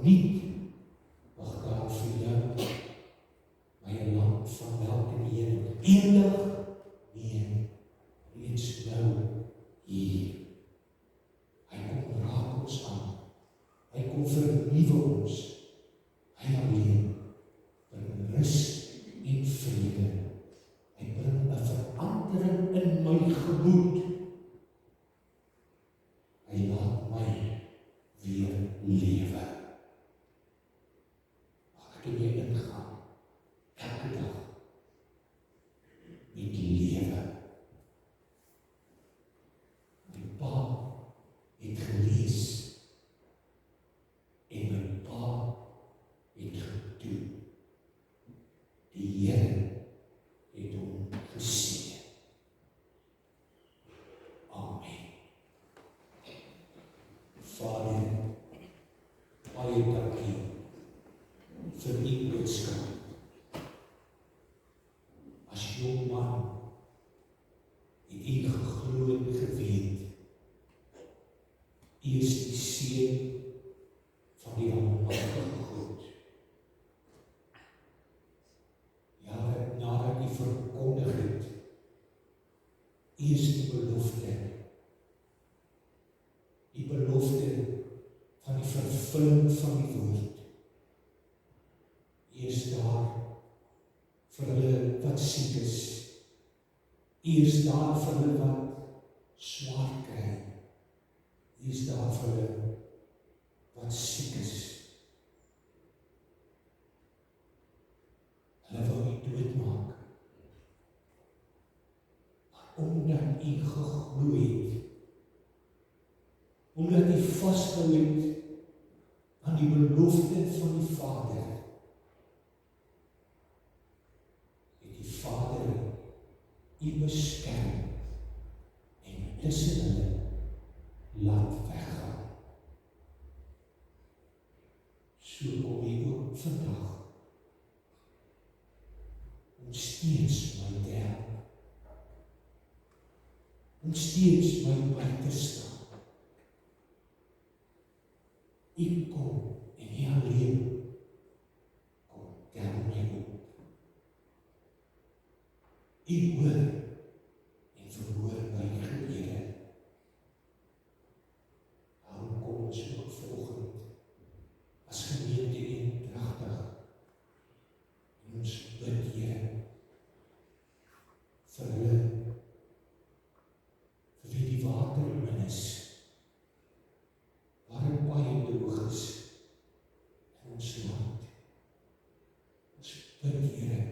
niet wag daar vir jou, my lamp van welke Here, eendag, nee, reeds nou hier. Hy kom raak ons aan, hy kom vernuwe ons, hy alleen bring rus en vrede, hy bring 'n verandering in my gemoed, hy laat my weer lewe. Mag ek in jy ingaan, elke dag, met lewe. My pa het gelees, en my pa het gedoen. Die Here het hom geseën. Amen. Vader, baie dankie vir die boodskap. As jong man het u geglo en geweet, u is die seun van die Almagtige God. Ja, nadat u verkondig het, u is die belofte van die vervulling van die woord. U is daar vir hulle wat siek is. U is daar vir hulle wat swaar kry. U is daar vir hulle wat siek is. Hulle wil u doodmaak. Maar omdat u geglo het, omdat u vasgehou het aan die belofte van die Vader, het die Vader u beskerm en tussen hulle laat weggaan. So kom u ook vandag om steeds my te help, om steeds my by te staan. U kom en u alleen kom tel my op. U hoor en verhoor my gebede. Daarom kom ons ook vanoggend as gemeente eendragtig en ons bid, Here, vir hulle, vir wie die water min is, waar het baie droog is in ons land. Ons bid, Here,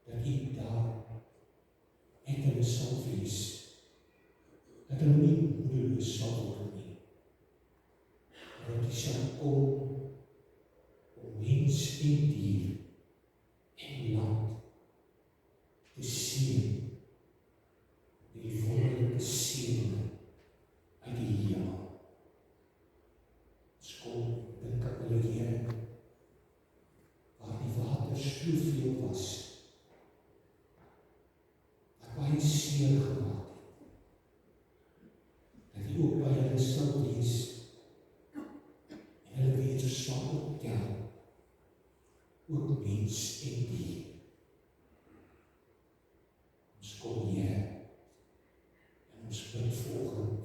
dat u daar met hulle sal wees, dat hulle nie moedeloos sal word nie, maar dat u sal kom om mens en dier en land te seën met die wonderlike seëning uit die hemel. Ons kom dink aan hulle, Here, waar die water soveel was, wat baie seer gemaak het, dat u ook by hulle sal wees en hulle weer sal optel, ook mens en dier. Ons kom, Here, en ons bid volgend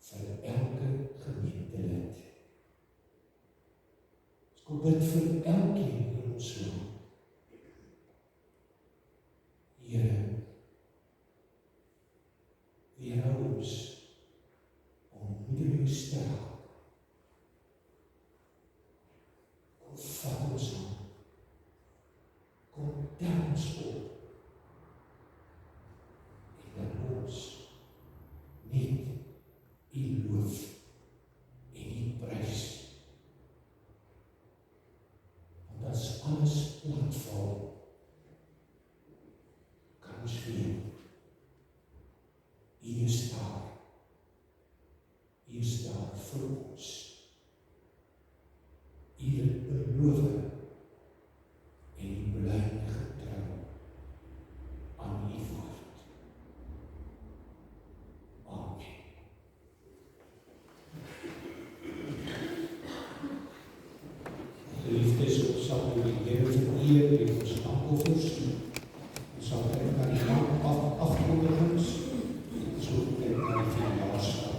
vir elke gemeentelid. Ons kom bid vir elkeen in ons land. Here, weerhou ons om moedeloos te raak. Kom vat ons aan. Kom tel ons op. En dat ons net u loof en u prys. Want as alles laat val, kan ons weet, u is daar. U is daar vir ons. U het beloof en u bly getrou aan u woord. Amen. Geliefdes, ons sal nou die Here vereer met ons dankoffers. Ons sal kyk na die afkondigings. Ons sal kyk na die verjaarsdag.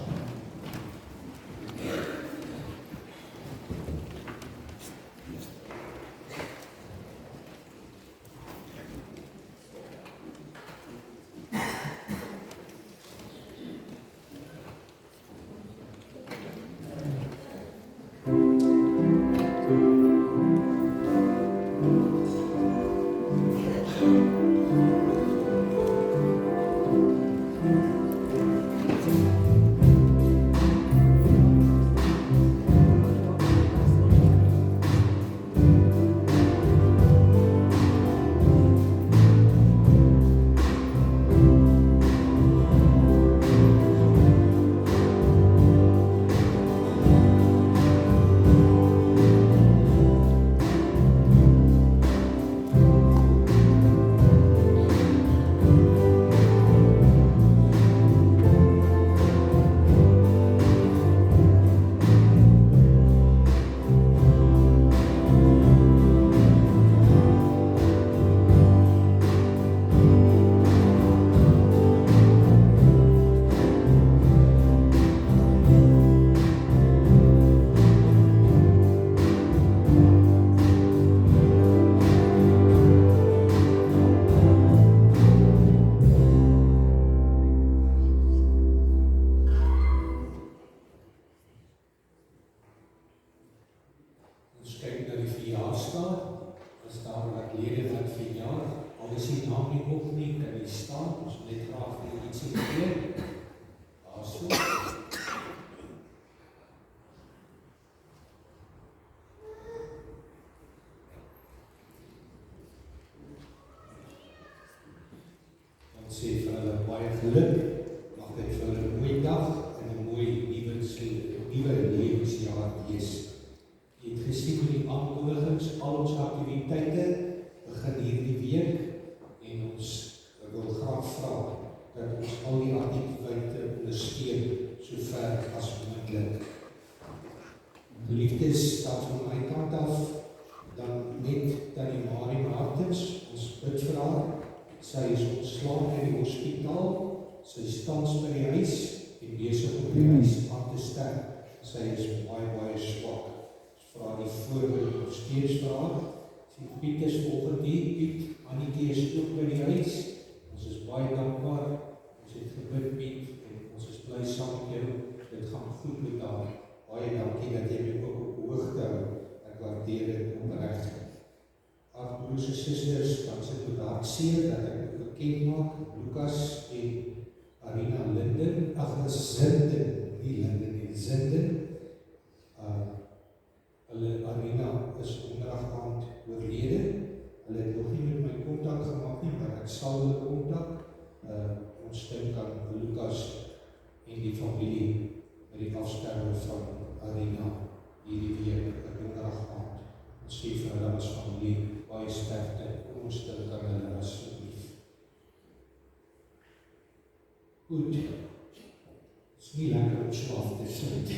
Sê vir hulle baie geluk, mag dit vir hulle 'n mooi dag en 'n mooi nuwe lewensjaar wees. Jy het gesien met die aankondigings, al ons aktiwiteite begin hierdie week en ons wil graag vra dat ons al die aktiwiteite ondersteun so ver as moontlik. Geliefdes, dan van my kant af, dan net Tannie Marie Martens, ons bid vir haar. Sy is ontslae uit die hospitaal, sy tans by die huis en besig om die huis aan te stel. Sy is baie swak. Ons vra die voorbeeld nog steeds vir haar. Sien Piet is volgende Piet, Annetjie is ook by die huis. Ons is baie dankbaar. Ons het gebid Piet en ons is bly saam met jou. Dit gaan goed met haar. Baie dankie dat jy my ook op hoogte hou. Ek waardeer dit opreg. Ag broers en susters, dan sit ek daar seer dat ek bekend maak, Lukas en Arina Linden, Zinden, nie Linden nie, Zinden. Hulle Arina is donderdag aand oorlede. Hulle het nog nie met my kontak gemaak nie, maar ek sal hulle kontak. Ons dink aan Lukas en die familie met die afsterwe van Arina hierdie week, donderdag aand. Ons sê vir hulle as familie baie sterkte, kom ons dink aan hulle asseblief. Goed, het is nie lekker om so af te sluit,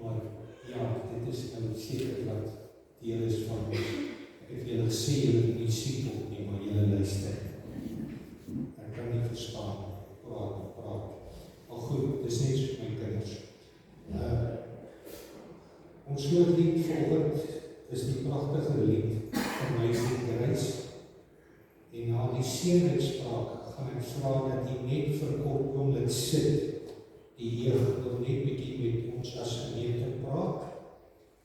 maar ja, dit is nou seker wat deel is van ons. Ek het julle gesê, julle nie sien op nie, maar julle luister. Ek kan nie verstaan, praat. Maar goed, dit is net soos my kinders. Ons slootlied volgend is die pragtige lied Amazing Grace. En na die seëningsspraak gaan ek vra dat jy net vir kort oomblik sit. Die jeug wil net bietjie met ons as gemeente praat.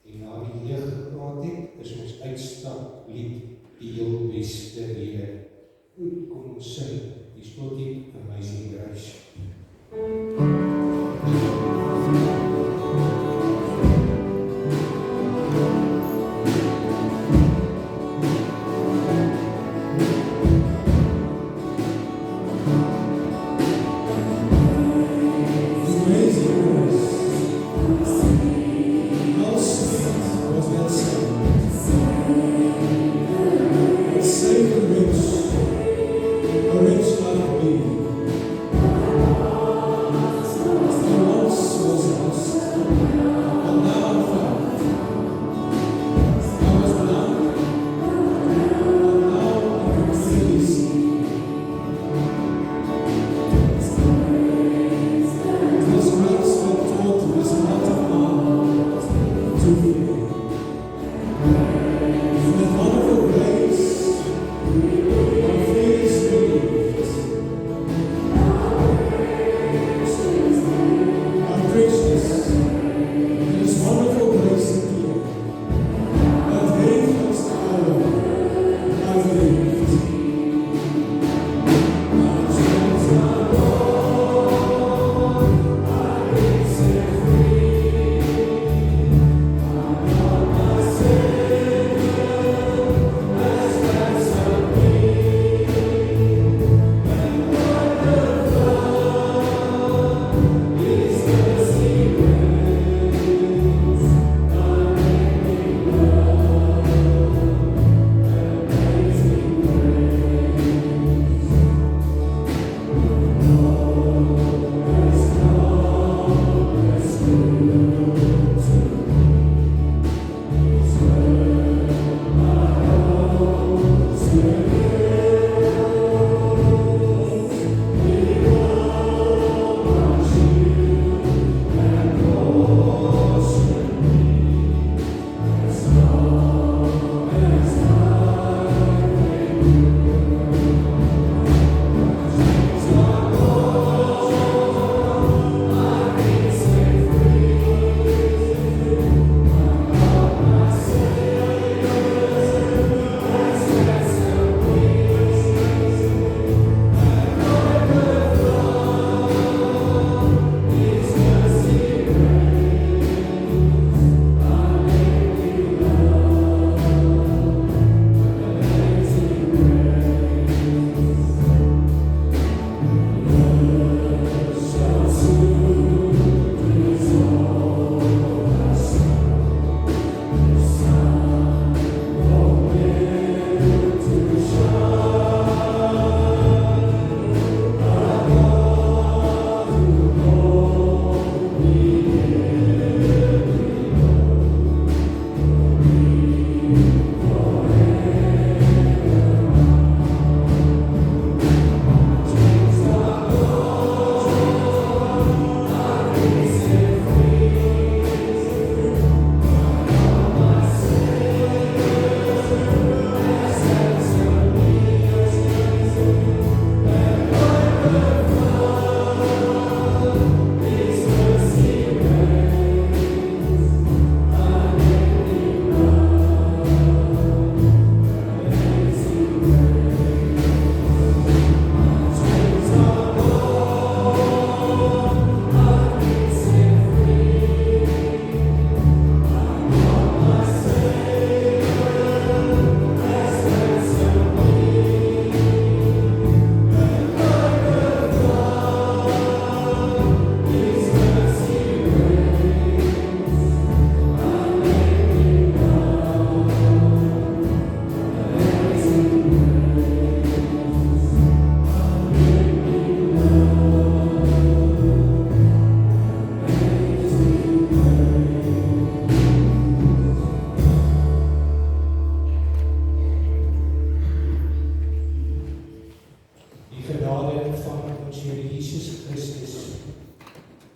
En na die jeug gepraat het, is ons uitstaplied die heel beste rede. Goed, kom ons sing die slotlied Amazing Grace. Amazing grace.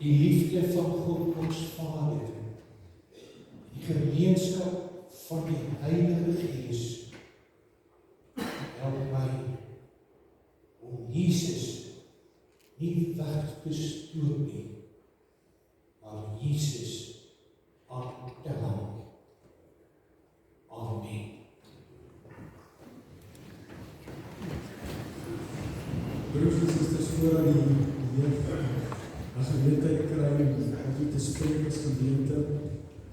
die liefde van God ons Vader, die gemeenskap van die Heilige Gees, help my om Jesus nie weg te stoot nie, maar Jesus aan te hang. Amen. Broers en susters, voordat die Heer as geleentheid kry om u te spreek as gemeente,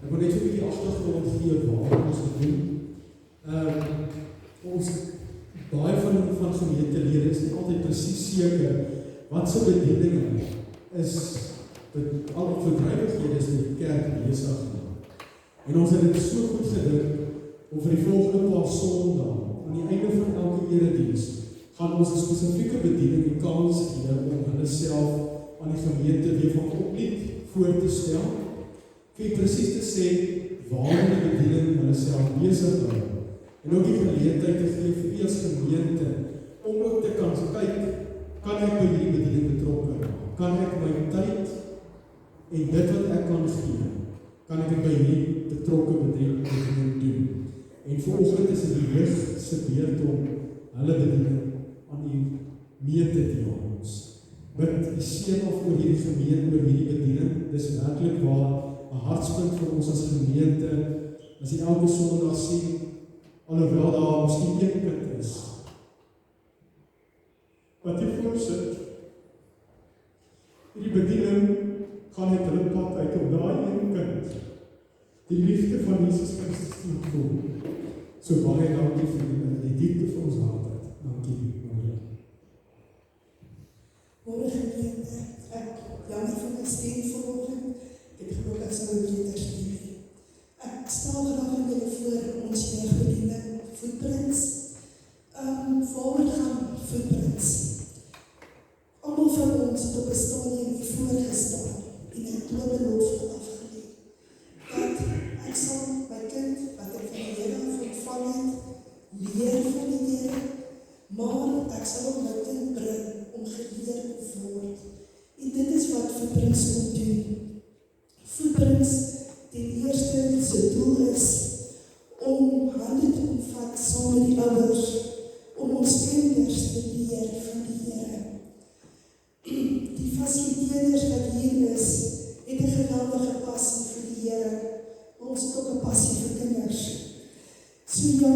ek wil net so 'n bietjie agtergrond gee waarom ons dit doen. Ons baie van gemeentelede is nie altyd presies seker wat se bediening is dat al die bedrywighede is in die kerk besig. En ons het dit so goed gedink om vir die volgende paar Sondae aan die einde van elke erediens gaan ons 'n spesifieke bediening die kans gee om hulle self aan die gemeente weer van opnuut voor te stel, vir presies te sê waarom die bediening hulle self besig hou. En ook die geleentheid te gee vir u as gemeente om ook te kan kyk, kan ek by hierdie bediening betrokke raak? Kan ek my tyd en dit wat ek kan gee, kan ek dit by hierdie betrokke bediening doen. En vanoggend is dit die jeug se beurt om hulle bediening aan U mee te deel ons. Bid die seën of oor hierdie gemeente, oor hierdie bediening. Dis werklik waar 'n hartspunt vir ons as gemeente, as jy elke Sondag sien, alhoewel daar miskien een punt is, wat jy voorsit. Hierdie bediening gaan net hulle pad uit op daai een kind, die liefde van Jesus Christus te voel. So baie dankie vir die diepte van ons hart. Dankie, Maria. Môre gemeente, ek jammer van my stem vanoggend. Ek geloof ek sal beter stem. Ek stel graag aan julle voor ons jeugbediening Footprints. Waaroor gaan Footprints? Almal van ons het op 'n stadium hier voorgestaan en 'n doodbelofte afgelê. Dat ek sal my kind wat ek van die Here ontvang het, leer van die Here, maar ek sal ook my kind bring om geleer te word. En dit is wat Footprints moet doen. Footprints, die eerste se doel is om hande te omvat saam met die ouers, om ons kinders te leer van die Here. Die fasiliteerders wat hier is, het 'n geweldige passie vir die Here, maar ons het ook 'n passie vir kinders. So ja,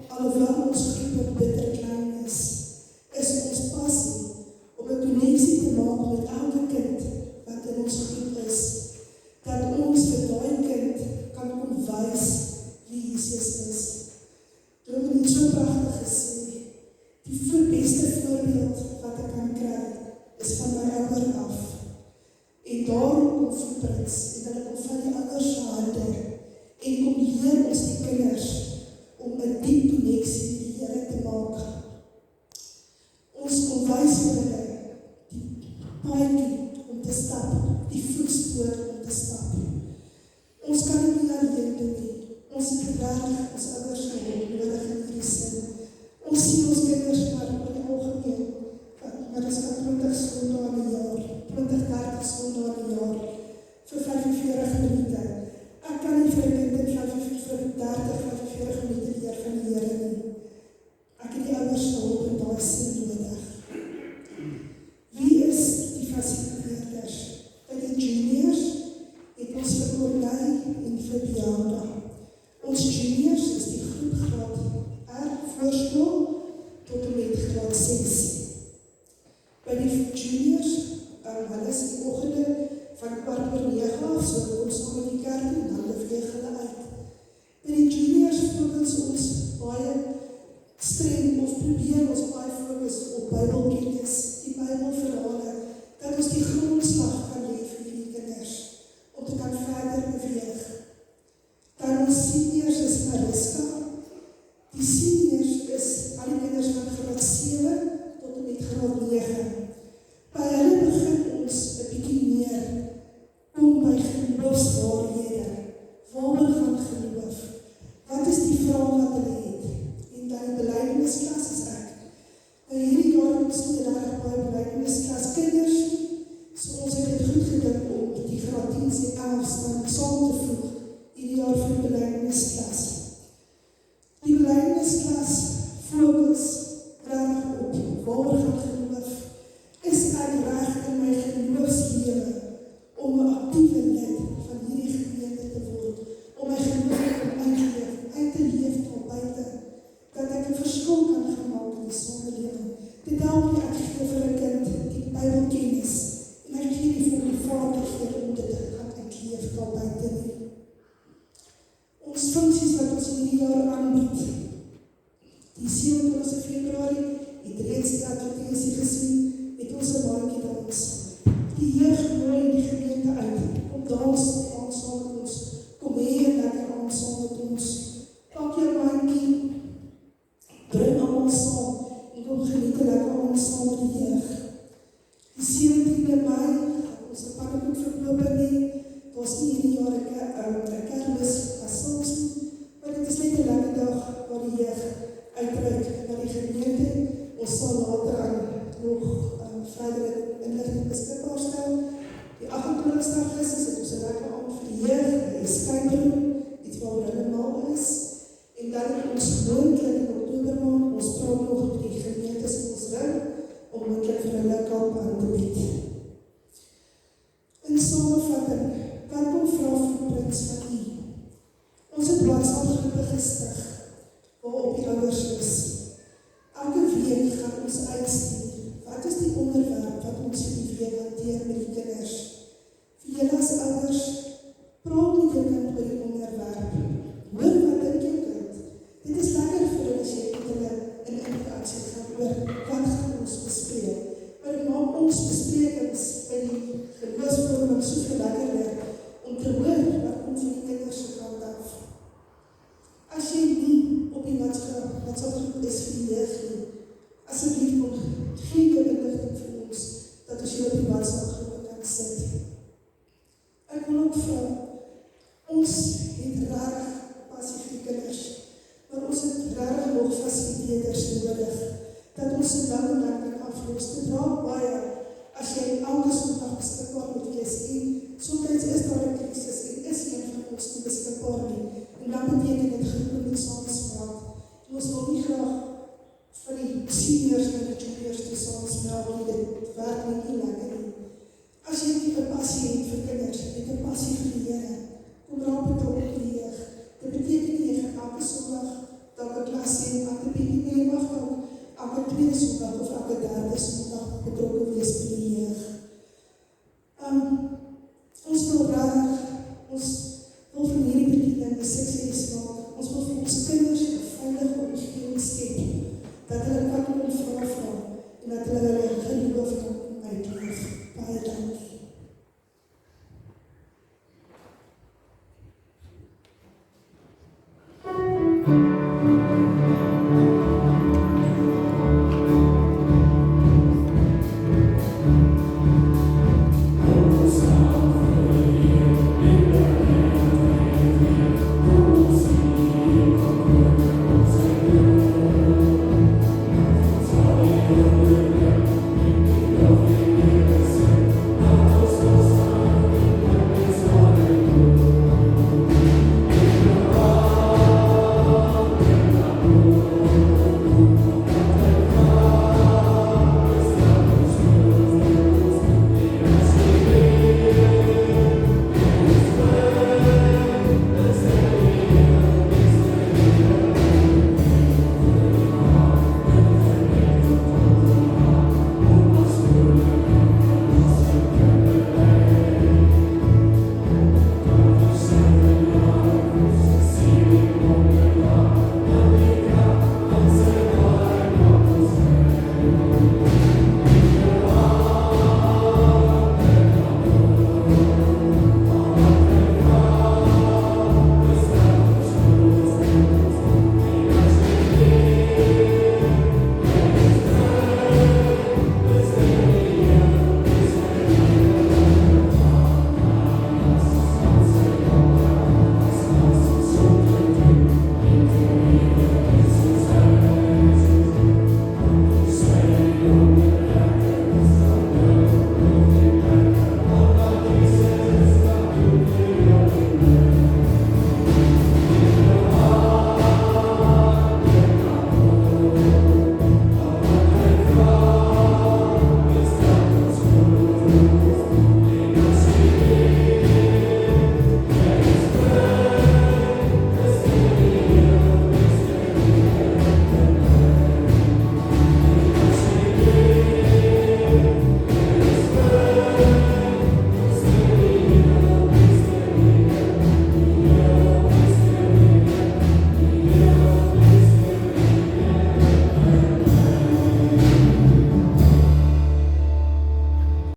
alhoewel ons groep bitter klein is ons passie om 'n koneksie te maak met elke kind wat in ons groep is, dat ons vir daai kind kan kom wys wie Jesus is. Dit het so pragtig gesê, die beste voorbeeld wat ek kan kry, is van my ouer af. En daarom kom Footprints, en hulle kom van die ouers se hande, en kom leer ons die kinders om 'n diep koneksie met die Here te maak. Ons kom wys vir hulle die paadjie om te stap, die voetspoor om te stap. Ons kan dit nie alleen doen nie. Ons het regtig ons ouers nodig in hierdie sin. Ons sien ons kinders maar in die algemeen, maar dit is 20 Sondae in 'n jaar, 30 Sondae in 'n jaar, vir 45 minute. Ek kan nie vir 'n kind in 45 minute leer van die Here nie. Ek het die ouers se hulp in daai sin nodig. Wie is die fasiliteerders? By die juniors het ons vir Corneille en vir Bianca. Ons juniors is die groep graad R voorskool tot en met graad 6. By die juniors, hulle is die oggende van 8:09 af, so kom saam met die kerk en dan vlieg hulle uit. By die juniors fokus ons baie streng, ons probeer ons baie fokus op Bybelkennis, die Bybelverhale, dat ons die grondslag kan lê vir die kinders, om te kan verder beweeg. Dan ons seniors is Mariska. Die seniors is al die kinders van graad 7 tot en met graad 9. By hulle begin ons 'n bietjie meer kom by geloofswaarhede. Waaroor gaan geloof? Wat is die vraag wat hulle het? En dan die belydensklas is ek. Nou hierdie jaar het ons nie reg baie belydensklas kinders, so ons het dit goed gedink om die graad 10 en 11 saam te voeg hierdie jaar vir die belydensklas. Die belydensklas fokus reg op waaroor gaan geloof. Is ek reg in my geloofslewe om 'n aktiewe lid van hierdie gemeente te word, om my geloof uit te leef tot buite, dat ek 'n verskil kan gemaak in die samelewing. Dit help nie ek gee vir 'n kind die Bybelkennis en ek gee nie vir die vaardighede om dit te gaan uitleef tot buite nie. Ons funksies wat ons hierdie jaar aanbied, die 27 Februarie, het reeds die advertensie gesien, het ons 'n baantjie dans. Die jeug nooi die gemeente uit, kom dans saam met ons, kom hê 'n lekker aand saam met ons. Pak jou bandjie, bring almal saam en kom geniet 'n lekker aand saam met die jeug. Die 17de Mei gaan ons 'n pannekoek verkooping hê. Daar's nie hierdie jaar 'n kermis as soms, maar dit is net 'n lekker dag waar die jeug uitreik na die gemeente. Ons sal later aan nog verdere inligting beskikbaar stel. Die 28ste Augustus het ons 'n lekker aand vir die jeug, 'n escape room, is van U. Ons het bladselgroepe gestig, waarop die ouers is. Elke week gaan ons uitstuur, wat is die onderwerp wat ons in die week hanteer met die kinders? Vir julle as ouers, praat met jou kind oor die onderwerp. Hoor wat dink jou kind? Dit is lekker vir hulle as jy met hulle in interaksie gaan oor wat gaan ons bespreek. Maar dit maak ons besprekings by die geloofsvorming soveel lekkerder om te hoor wat kom van die kinders se kant af. As jy nie op die WhatsApp is vir die jeug nie, asseblief kom gee jou inligting vir ons dat ons jou op die WhatsApp groep kan sit. Ek wil ook vra, ons het reg passie vir die kinders, maar ons het reg nog facilitators nodig, dat ons se nou en dan kan aflos. Dit raak baie as jy elke Sondag beskikbaar moet wees en soms is daar 'n krisis en is een van ons nie beskikbaar nie. En dan beteken dit groepe moet saamsmelt. Ons wil nie graag van die seniors en die juniors te saamsmelt nie, dit werk net nie lekker nie. As jy nie 'n passie het vir kinders, het 'n passie vir die Here, kom raak betrokke by die jeug. Dit beteken nie jy gaan elke Sondag dalk 'n klas hê, elke tweede Sondag of elke derde Sondag betrokke